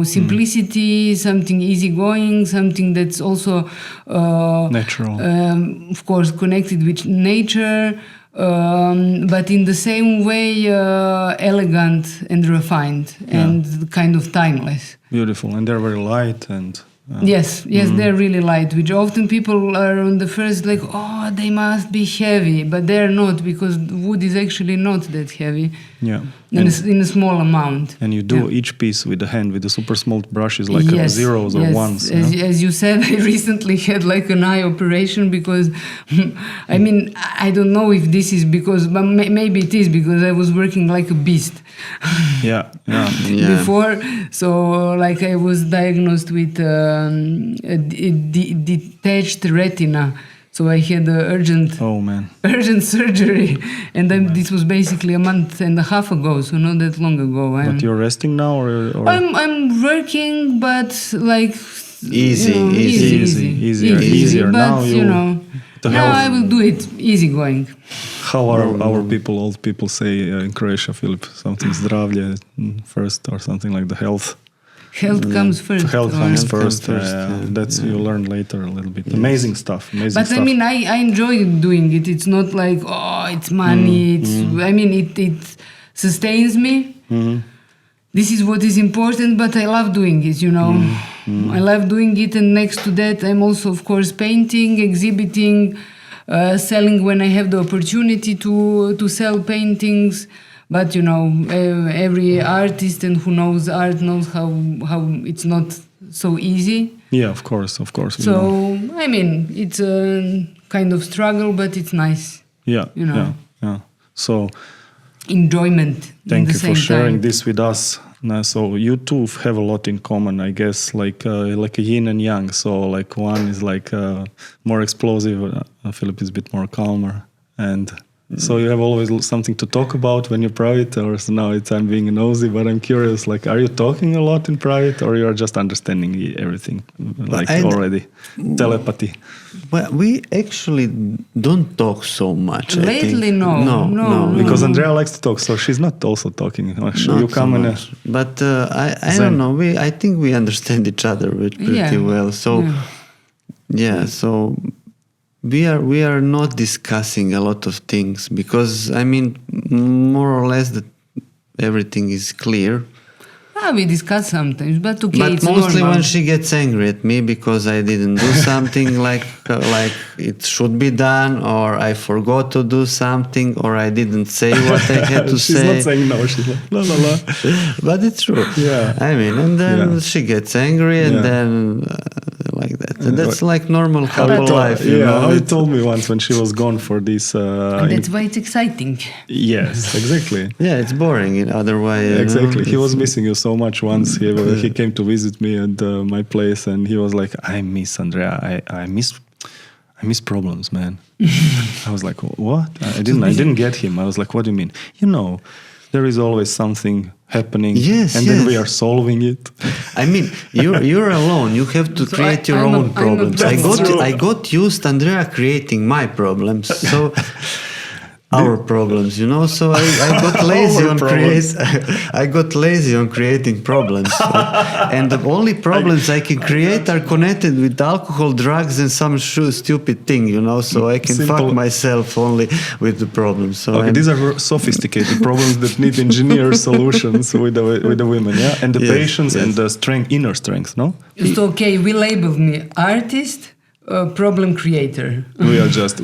Simplicity, something easygoing, something that's also natural. Of course, connected with nature, but in the same way elegant and refined and kind of timeless. Beautiful, and they're very light and. Yes, they're really light, which often people are on the first like, oh, they must be heavy, but they're not, because wood is actually not that heavy. Yeah. In a small amount. And you do each piece with the hand, with the super small brushes, like zeros or ones. As you said, I recently had like an eye operation because, I don't know if this is because, but maybe it is because I was working like a beast. Before, so like I was diagnosed with a detached retina. So I had urgent surgery, and then this was basically a month and a half ago, so not that long ago. But you're resting now, or? I'm working, but like easier. But now To No, health. I will do it easygoing. How are our people, old people say in Croatia, Filip, something zdravlje first or something like the health. Health comes first. Health or- comes Health comes first. first, That's you learn later a little bit. Amazing stuff. Amazing But stuff. I mean, I enjoy doing it. It's not like, oh, it's money. I mean, it sustains me. This is what is important, but I love doing it, you know. I love doing it, and next to that, I'm also, of course, painting, exhibiting, selling when I have the opportunity to sell paintings. But you know, every artist and who knows art knows how it's not so easy. Yeah, of course. We know. So I mean, it's a kind of struggle, but it's nice. Yeah, you know. yeah. So Enjoyment. thank at the you same for sharing time. this with us. Now, so you two have a lot in common, I guess, like a yin and yang. So like one is like more explosive, Filip is a bit more calmer, and so you have always something to talk about when you're private. Or so now I'm being nosy, but I'm curious. Like, are you talking a lot in private, or you're just understanding everything, like already telepathy? Well, we actually don't talk so much. Lately, I think. no. Because Andrea likes to talk, so she's not also talking. Not You come so in much. But I Zen. don't know. I think we understand each other pretty well. So so we are not discussing a lot of things because I mean more or less that everything is clear. We discuss sometimes, but okay, But it's mostly normal. when she gets angry at me because I didn't do something like it should be done, or I forgot to do something, or I didn't say what I had to she's say. not saying no. She's like la la la. But it's true. Yeah. I mean, and then she gets angry, and Yeah. then like that. And that's like normal couple life, you yeah, know. how you told me once when she was gone for this. And that's why it's exciting. Yes, exactly. Yeah, it's boring in other way. you Exactly. know. He was missing you so much once. He came to visit me at my place, and he was like, "I miss Andrea. I miss problems, man." I was like, "What?" I didn't get him. I was like, "What do you mean?" You know, there is always something happening, Yes, and then yes. we are solving it. I mean, you're alone. You have to create your I'm own not problems. true. I got used Andrea creating my problems. So our problems, you know. So I got lazy Our on problems. I got lazy on creating problems, and the only problems I can create are connected with alcohol, drugs, and some stupid thing, you know. So I can Simple. fuck myself only with the problems. So Okay, I'm- these are sophisticated problems that need engineer solutions with the women, yeah, and the Yes, patience yes. and the strength, inner strength. No, So okay, we labeled me artist, problem creator. we are just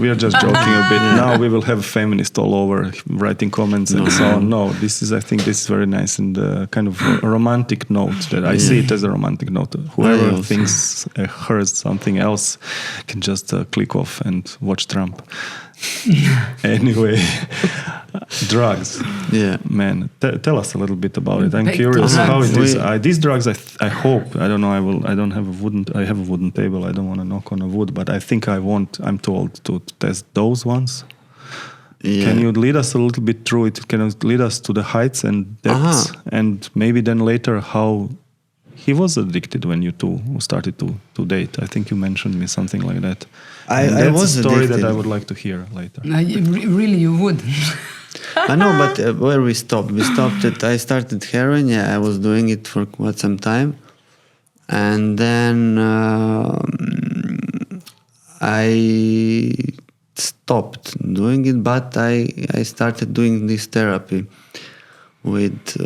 joking a bit. Now we will have feminists all over writing comments and so on. No, I think this is very nice and kind of a romantic note that I see it as a romantic note. Whoever also. thinks hears something else can just click off and watch Trump. Anyway, drugs. Yeah. Man, tell us a little bit about it. I'm Back to curious how it drugs. is. These drugs, I hope. I don't know. I don't have a wooden. I have a wooden table. I don't want to knock on a wood, but I think I want. I'm told to test those ones. Yeah. Can you lead us a little bit through it? Can you lead us to the heights and depths, and maybe then later how he was addicted when you two started to date? I think you mentioned me something like that. I And that's was a story addicted. that I would like to hear later. Really, you would. I know, but where we stopped? We stopped at, I started heroin. Yeah, I was doing it for quite some time. And then I stopped doing it, but I started doing this therapy with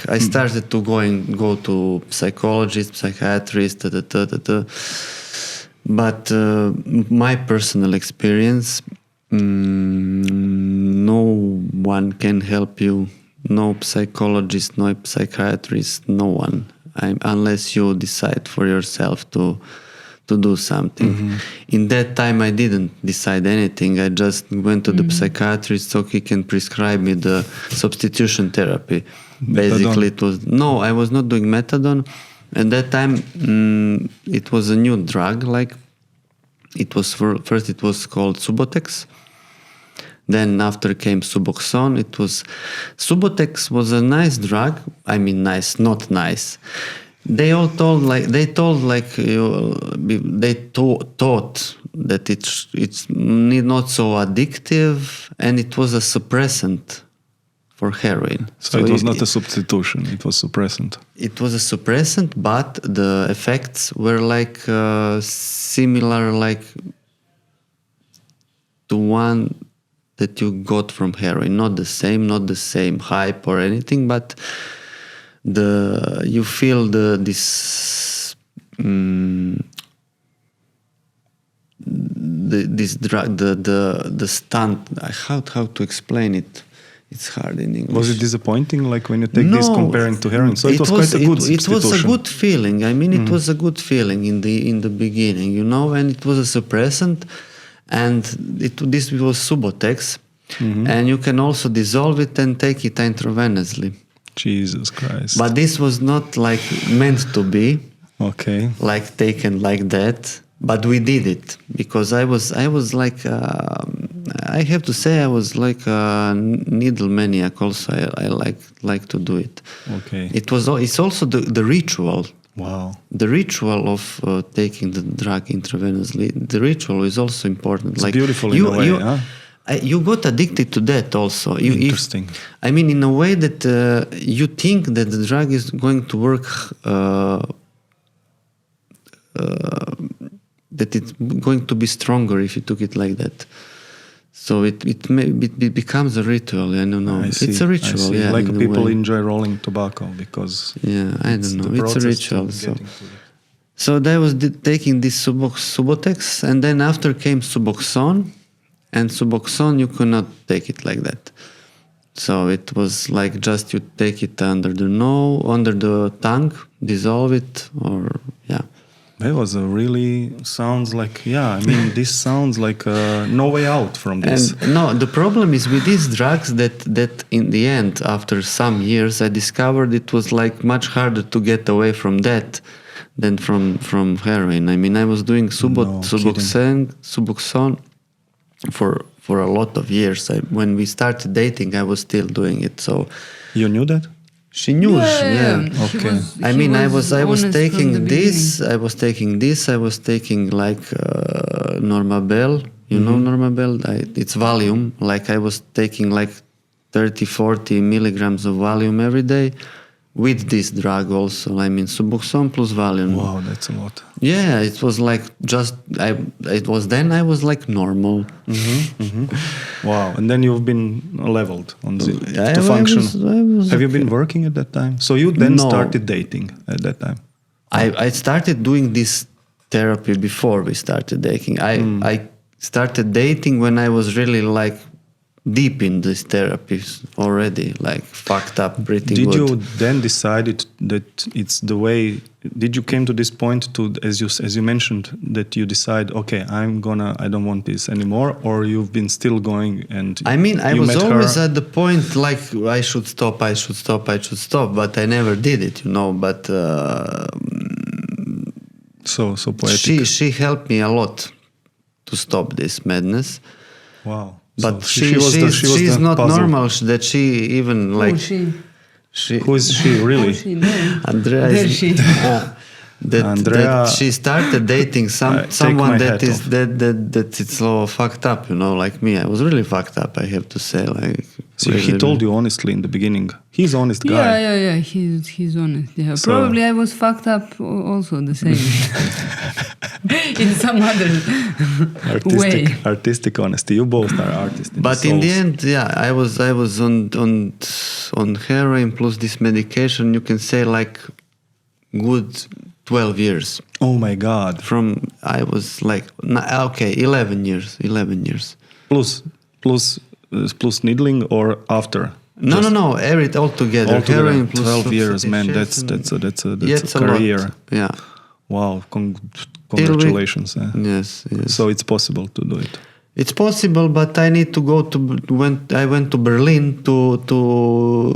I started to go to psychologist, psychiatrist, but my personal experience, no one can help you, no psychologist, no psychiatrist, no one, unless you decide for yourself to do something. Mm-hmm. In that time I didn't decide anything. I just went to the psychiatrist so he can prescribe me the substitution therapy. Basically it was, no, I was not doing methadone. At that time it was a new drug, it was first it was called Subotex. Then after came Suboxone. Subotex was a nice drug. I mean nice, not nice. They all thought that it's not so addictive, and it was a suppressant for heroin. So it was not a substitution, it was suppressant. It was a suppressant, but the effects were like similar, like to one that you got from heroin. Not the same hype or anything, but you feel this this drug, the stunt. How to explain it? It's hard in English. Was it disappointing, like when you take this comparing to heroin? So it was quite a good substitution. It was a good feeling. I mean, it was a good feeling in the beginning, you know, and it was a suppressant, and this was Subotex, and you can also dissolve it and take it intravenously. Jesus Christ! But this was not like meant to be, like taken like that. But we did it because I was like I have to say I was like a needle maniac. Also, I like to do it. Okay. It's also the ritual. Wow. The ritual of taking the drug intravenously. The ritual is also important. It's like beautiful in a way. Huh? You got addicted to that also. Interesting. I mean, in a way that you think that the drug is going to work. That it's going to be stronger if you took it like that. So it becomes a ritual. I don't know. It's a ritual. Yeah, like people enjoy rolling tobacco because. Yeah, I don't know. It's a ritual. So I was taking this Subotex, and then after came Suboxone, and Suboxone you could not take it like that. So it was like just you take it under the tongue, dissolve it, or yeah. That was sounds like, I mean, this sounds like no way out from this. And no, the problem is with these drugs that in the end, after some years, I discovered it was like much harder to get away from that than from heroin. I mean, I was doing Suboxone for a lot of years. When we started dating, I was still doing it. So you knew that? She knew. Yeah. Okay. I mean, I was taking this. I was taking like Normabel. You know Normabel? It's Valium. Like I was taking like 30-40 milligrams of Valium every day with this drug also. I mean, Suboxone plus Valium. Wow, that's a lot. Yeah, it was like I was like normal. Wow, and then you've been leveled on to function. Have you been working at that time? So you then started dating at that time? I started doing this therapy before we started dating. I started dating when I was really like deep in this therapy already, like fucked up pretty good. Did you then decide that it's the way? Did you came to this point to as you mentioned that you decide, okay, I don't want this anymore, or you've been still going and I mean I was always at the point like I should stop, but I never did it, you know. But so poetic. She helped me a lot to stop this madness. Wow. But so she's not puzzle. normal. That she even like. Who is she really? Andrea is she. That she started dating someone that it's so fucked up, you know, like me. I was really fucked up, I have to say. Like, so he told you honestly in the beginning. He's an honest guy. Yeah. He's honest. Yeah, so, probably I was fucked up also the same. In some other way. Artistic honesty. You both are artists. But in the end, I was on heroin plus this medication. You can say like good 12 years. Oh my God! I was like 11 years. 11 years. Plus needling or after? No. All together. Heroin plus 12 years, man. That's a career. Lot. Yeah. Wow. Congratulations. Yes. So it's possible to do it. It's possible, but I need to go when I went to Berlin to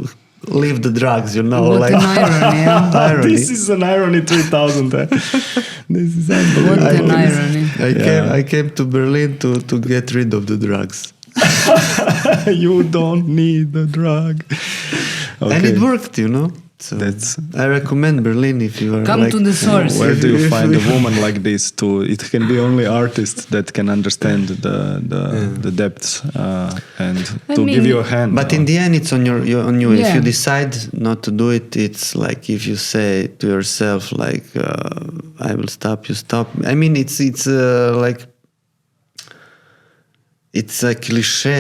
leave the drugs, you know. What an irony, irony. This is an irony 3000. This is unbelievable. What an irony. I came to Berlin to get rid of the drugs. You don't need the drug. Okay. And it worked, you know. So That's- I recommend Berlin if you are Come to the source. Where do you find a woman like this? It can be only artists that can understand the depths and I to give mean- you a hand. But in the end, it's on on you. If Yeah. you decide not to do it, it's like if you say to yourself, like, "I will stop," you stop. I mean, it's like it's a cliche,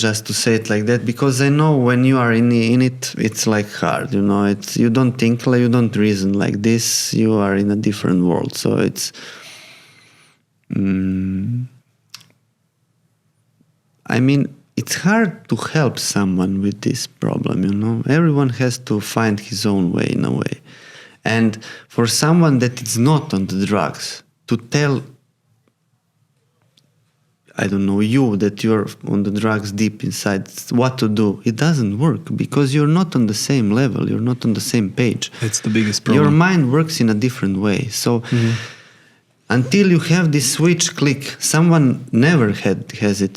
just to say it like that. Because I know when you are in it, it's like hard, It's you don't think, like, you don't reason like this. You are in a different world, so it's. I mean, it's hard to help someone with this problem, Everyone has to find his own way, in a way. And for someone that is not on the drugs, to tell, I don't know, you that you're on the drugs deep inside, what to do, it doesn't work because you're not on the same level, you're not on the same page. It's the biggest problem. Your mind works in a different way. So until you have this switch click, someone never has it,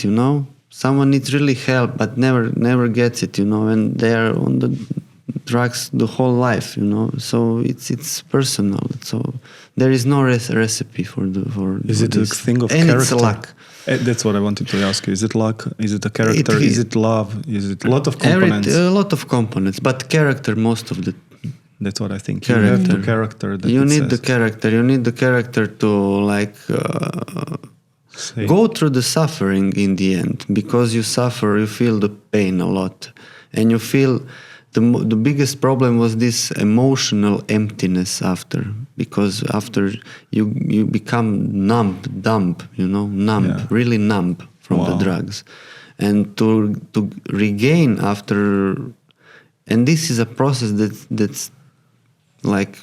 Someone needs really help, but never gets it, and they are on the drugs the whole life, So it's personal. So there is no recipe for Is it this. a thing of and character? It's luck. That's what I wanted to ask you. Is it luck? Is it a character? Is it love? Is it a lot of components? A lot of components, but character most of the. That's what I think. Character. You have the character. That You it need the says. character. You need the character to Say. go through the suffering in the end. Because you suffer, you feel the pain a lot, and you feel the biggest problem was this emotional emptiness after. Because after you become numb, Yeah. really numb from Wow. the drugs, and to regain after, and this is a process that's like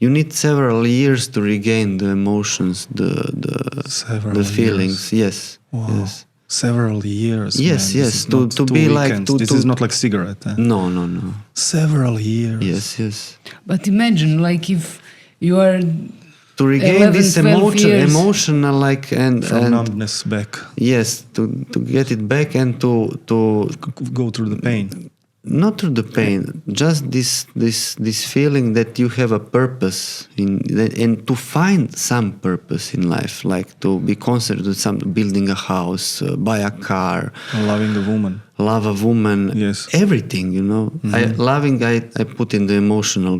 you need several years to regain the emotions, Several the feelings. years. Yes, Wow. yes, Several years. Yes, man. yes, This is to- not to 2 be like- weekends. This to- is not like cigarette. no. Several years. Yes. But imagine, like, if you are To regain 11, this 12 years. emotional, like, and From numbness back. yes, to get it back and to Go through the pain. not through the pain, just this feeling that you have a purpose and to find some purpose in life, like to be considered with some building a house, buy a car, Loving the woman. love a woman, Yes. everything, I put in the emotional.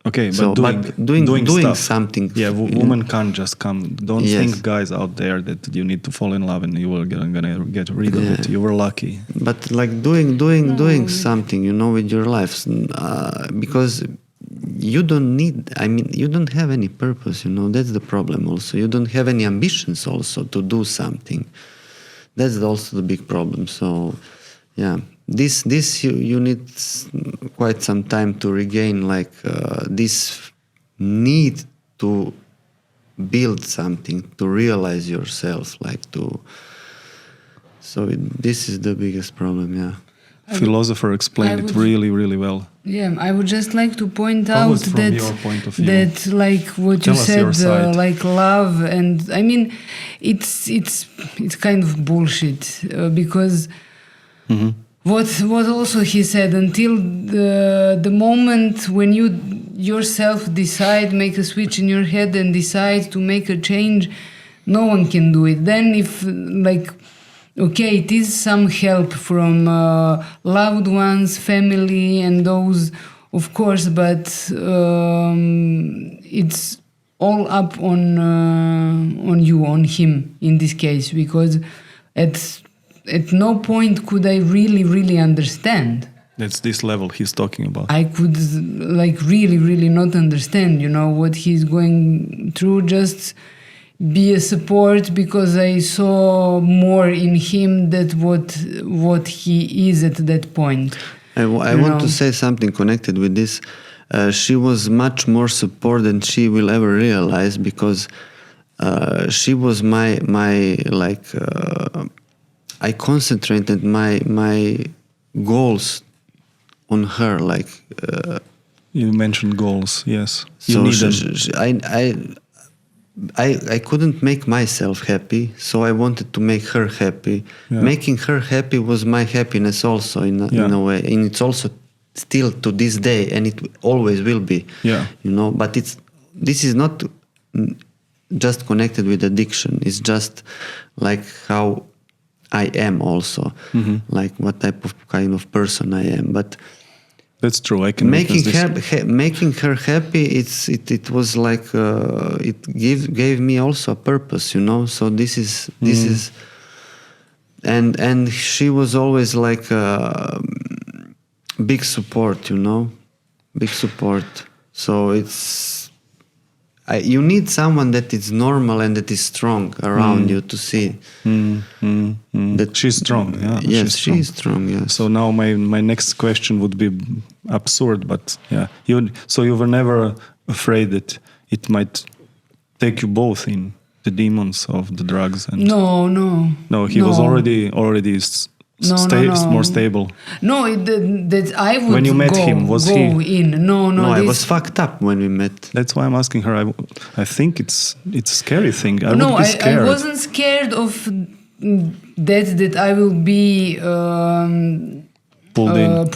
Okay, So, but doing stuff. something. Yeah, woman can't just come. Don't Yes. think, guys out there, that you need to fall in love and you will gonna get rid of it. You were lucky. But like doing something, with your life, because you don't need. I mean, you don't have any purpose. That's the problem. Also, you don't have any ambitions. Also, to do something. That's also the big problem. So, yeah, this you need quite some time to regain, like this need to build something, to realize yourself, like to. So this is the biggest problem. Yeah. Philosopher explained it really, really well. Yeah, I would just like to point How out was from that your point of view? that like what Tell you us your said, side. like love, and I mean, it's kind of bullshit because what also he said, until the moment when you yourself decide, make a switch in your head and decide to make a change, no one can do it. Then if like. Okay, it is some help from loved ones, family, and those, of course, but it's all up on you, on him in this case, because at no point could I really understand. That's this level he's talking about. I could like really not understand, what he's going through. Just be a support because I saw more in him than what he is at that point. I want to say something connected with this. She was much more support than she will ever realize, because she was my like I concentrated my goals on her, like You mentioned goals, yes. You so need them. I couldn't make myself happy, so I wanted to make her happy. Yeah. Making her happy was my happiness also in a way, and it's also still to this day, and it always will be. Yeah. You know, but this is not just connected with addiction. It's just like how I am also, like what type of kind of person I am. But that's true. I can making witness this. making her happy. It was like it gave me also a purpose, you know. So this is and she was always like big support, you know, big support. So you need someone that is normal and that is strong around you to see that she's strong. Yeah, yes, she's strong. Yes. So now my next question would be absurd, but yeah, so you were never afraid that it might take you both in the demons of the drugs? And No, he was already more stable. No, that I would when you met him, was go he in? No, I was fucked up when we met. That's why I'm asking her. I think it's a scary thing. I would be scared. I wasn't scared of that I will be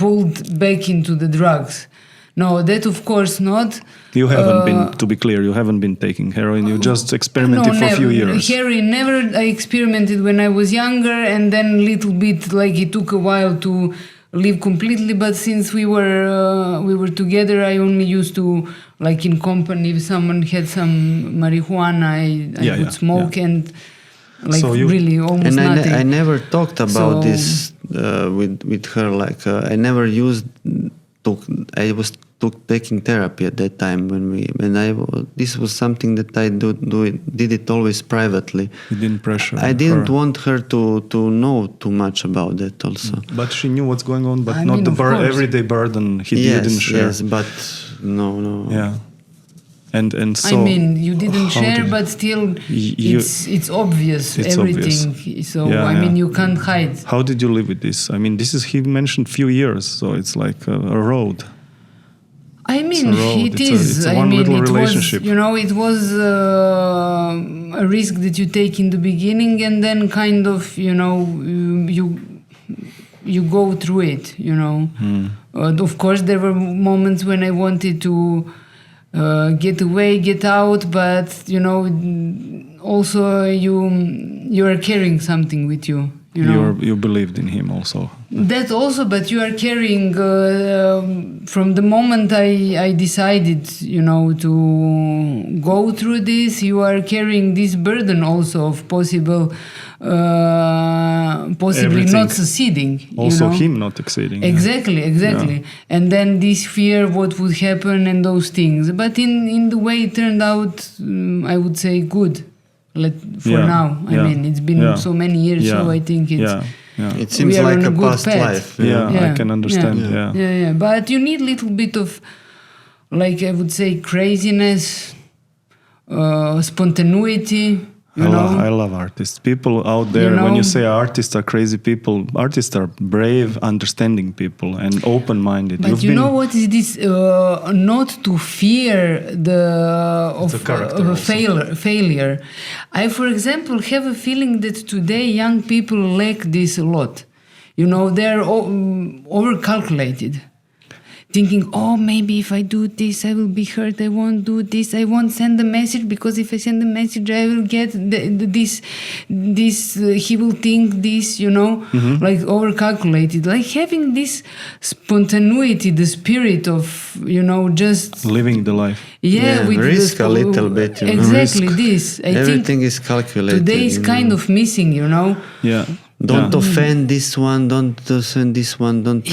pulled back into the drugs. No, that of course not. You haven't been, to be clear, you haven't been taking heroin. You just experimented for a few years. Heroin never. I experimented when I was younger, and then a little bit. Like it took a while to leave completely. But since we were together, I only used to, like in company, if someone had some marijuana, I would smoke and. Like so really almost and nothing. I never talked about this with her. Like I never used. I was taking therapy at that time this was something that I did it always privately. You didn't pressure. I didn't want her to know too much about that also. But she knew what's going on, but not the everyday burden he didn't share. Yes, but no. Yeah. And so I mean, you didn't share, but still, it's obvious. It's everything. Obvious. So I mean, you can't hide. How did you live with this? I mean, he mentioned few years, so it's like a road. I mean, it's a little relationship. It was a risk that you take in the beginning, and then kind of, you go through it. Of course, there were moments when I wanted to. Get away, get out, but also you are carrying something with you. You believed in him also. That also, but you are carrying from the moment I decided, to go through this. You are carrying this burden also of possibly Everything. not succeeding. Also, him not succeeding. Exactly. Yeah. And then this fear, what would happen, and those things. But in the way it turned out, I would say good. Now, I mean, it's been so many years, so I think it's. It seems like a past life. I can understand. Yeah. But you need a little bit of, like I would say, craziness, spontaneity. I love artists. People out there, when you say artists are crazy people, artists are brave, understanding people and open-minded. But what is this? Not to fear failure. I, for example, have a feeling that today young people lack this a lot. They're overcalculated. Thinking, maybe if I do this, I will be hurt. I won't do this. I won't send a message because if I send a message, I will get this. He will think this. Like overcalculated. Like having this spontaneity, the spirit of just living the life. Yeah, with risk a little bit. Exactly this. Everything is calculated. Today is kind of missing. Yeah. Don't offend this one. Don't offend this one. Don't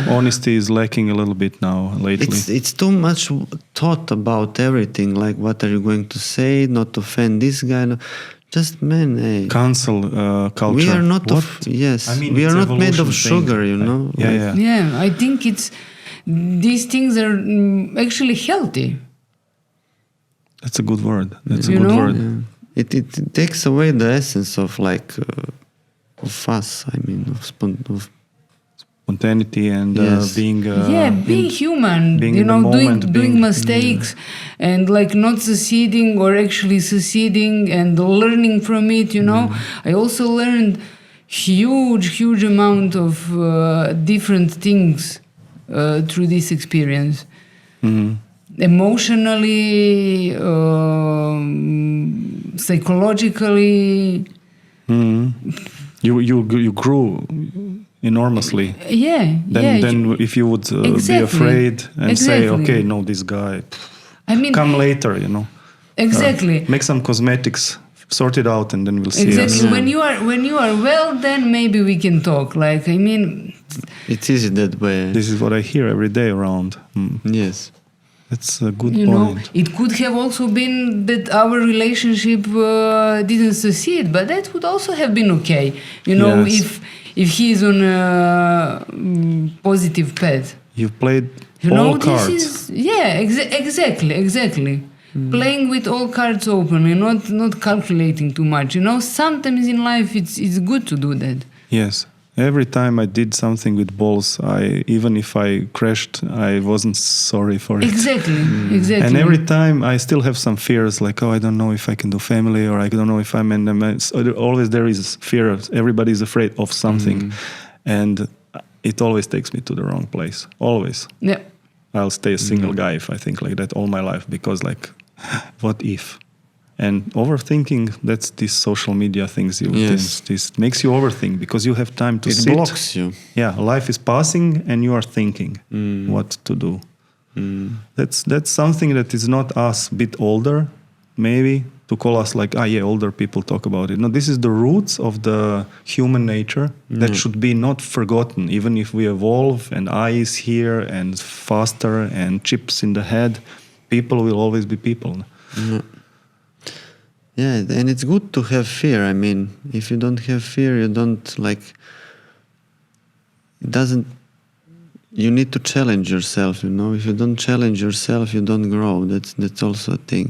Honesty is lacking a little bit now lately. It's too much thought about everything. Like, what are you going to say? Not offend this guy. Just cancel culture. We are not. We are not made of sugar. Yeah. I think these things are actually healthy. That's a good word. That's a good word. Yeah. It takes away the essence of of us. I mean, of spontaneity and being human. Being doing mistakes and not succeeding or actually succeeding and learning from it. I also learned huge amount of different things through this experience. Mm-hmm. Emotionally, psychologically. Mm-hmm. You grew enormously. Yeah. Then if you would be afraid and say, okay, no, this guy, I mean, come later, Exactly. Make some cosmetics, sort it out, and then we'll see. Exactly. Us. When you are well, then maybe we can talk. Like, I mean, it's easy that way. This is what I hear every day around. Yes. That's a good you point. know, it could have also been that our relationship didn't succeed, but that would also have been okay. You know, Yes. if he is on a positive path. You've played You all know, cards. Exactly. Playing with all cards open and not calculating too much. You know, sometimes in life it's good to do that. Yes. Every time I did something with balls, even if I crashed, I wasn't sorry for it. Exactly. And every time I still have some fears, like, I don't know if I can do family, or I don't know if I'm in the... Always there is fear. Everybody's afraid of something. And it always takes me to the wrong place. Always. Yeah. I'll stay a single guy if I think like that all my life, because like, what if? And overthinking, that's these social media things. This makes you overthink because you have time to sit. It blocks you. Yeah, life is passing and you are thinking what to do. That's something that is not us, a bit older, maybe, to call us like, older people talk about it. No, this is the roots of the human nature that should be not forgotten. Even if we evolve and eyes here and faster and chips in the head, people will always be people. Yeah, and it's good to have fear. I mean, if you don't have fear, you don't it doesn't, you need to challenge yourself, If you don't challenge yourself, you don't grow. That's also a thing,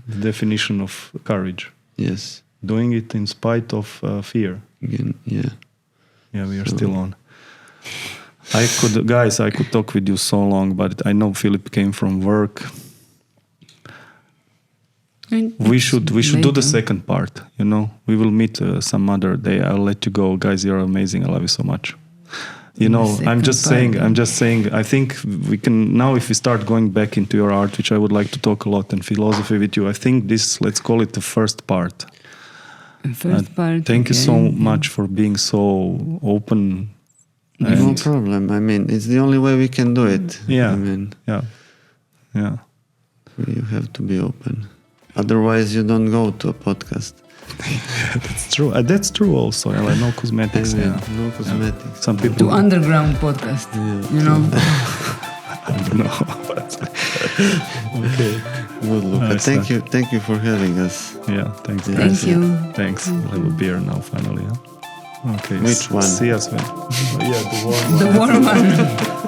The definition of courage. Yes. Doing it in spite of fear. Again, yeah. Yeah, we are still on. I could talk with you so long, but I know Filip came from work. We should do the second part, We will meet some other day. I'll let you go. Guys, you're amazing. I love you so much. I'm just saying, I think we can, now if we start going back into your art, which I would like to talk a lot, and philosophy with you, I think let's call it the first part. Thank you so much for being so open. No problem. I mean, it's the only way we can do it. Yeah. I mean, yeah. You have to be open. Otherwise, you don't go to a podcast. That's true. That's true also. No cosmetics. No cosmetics. Yeah. Some people to underground podcast. I don't know. Okay. Good, Luca. Nice, Thank you for having us. Yeah. Thanks. Thank guys. you. Thanks. We'll have a beer now finally. Okay. Which one? See us, man. The warm one. The warm one.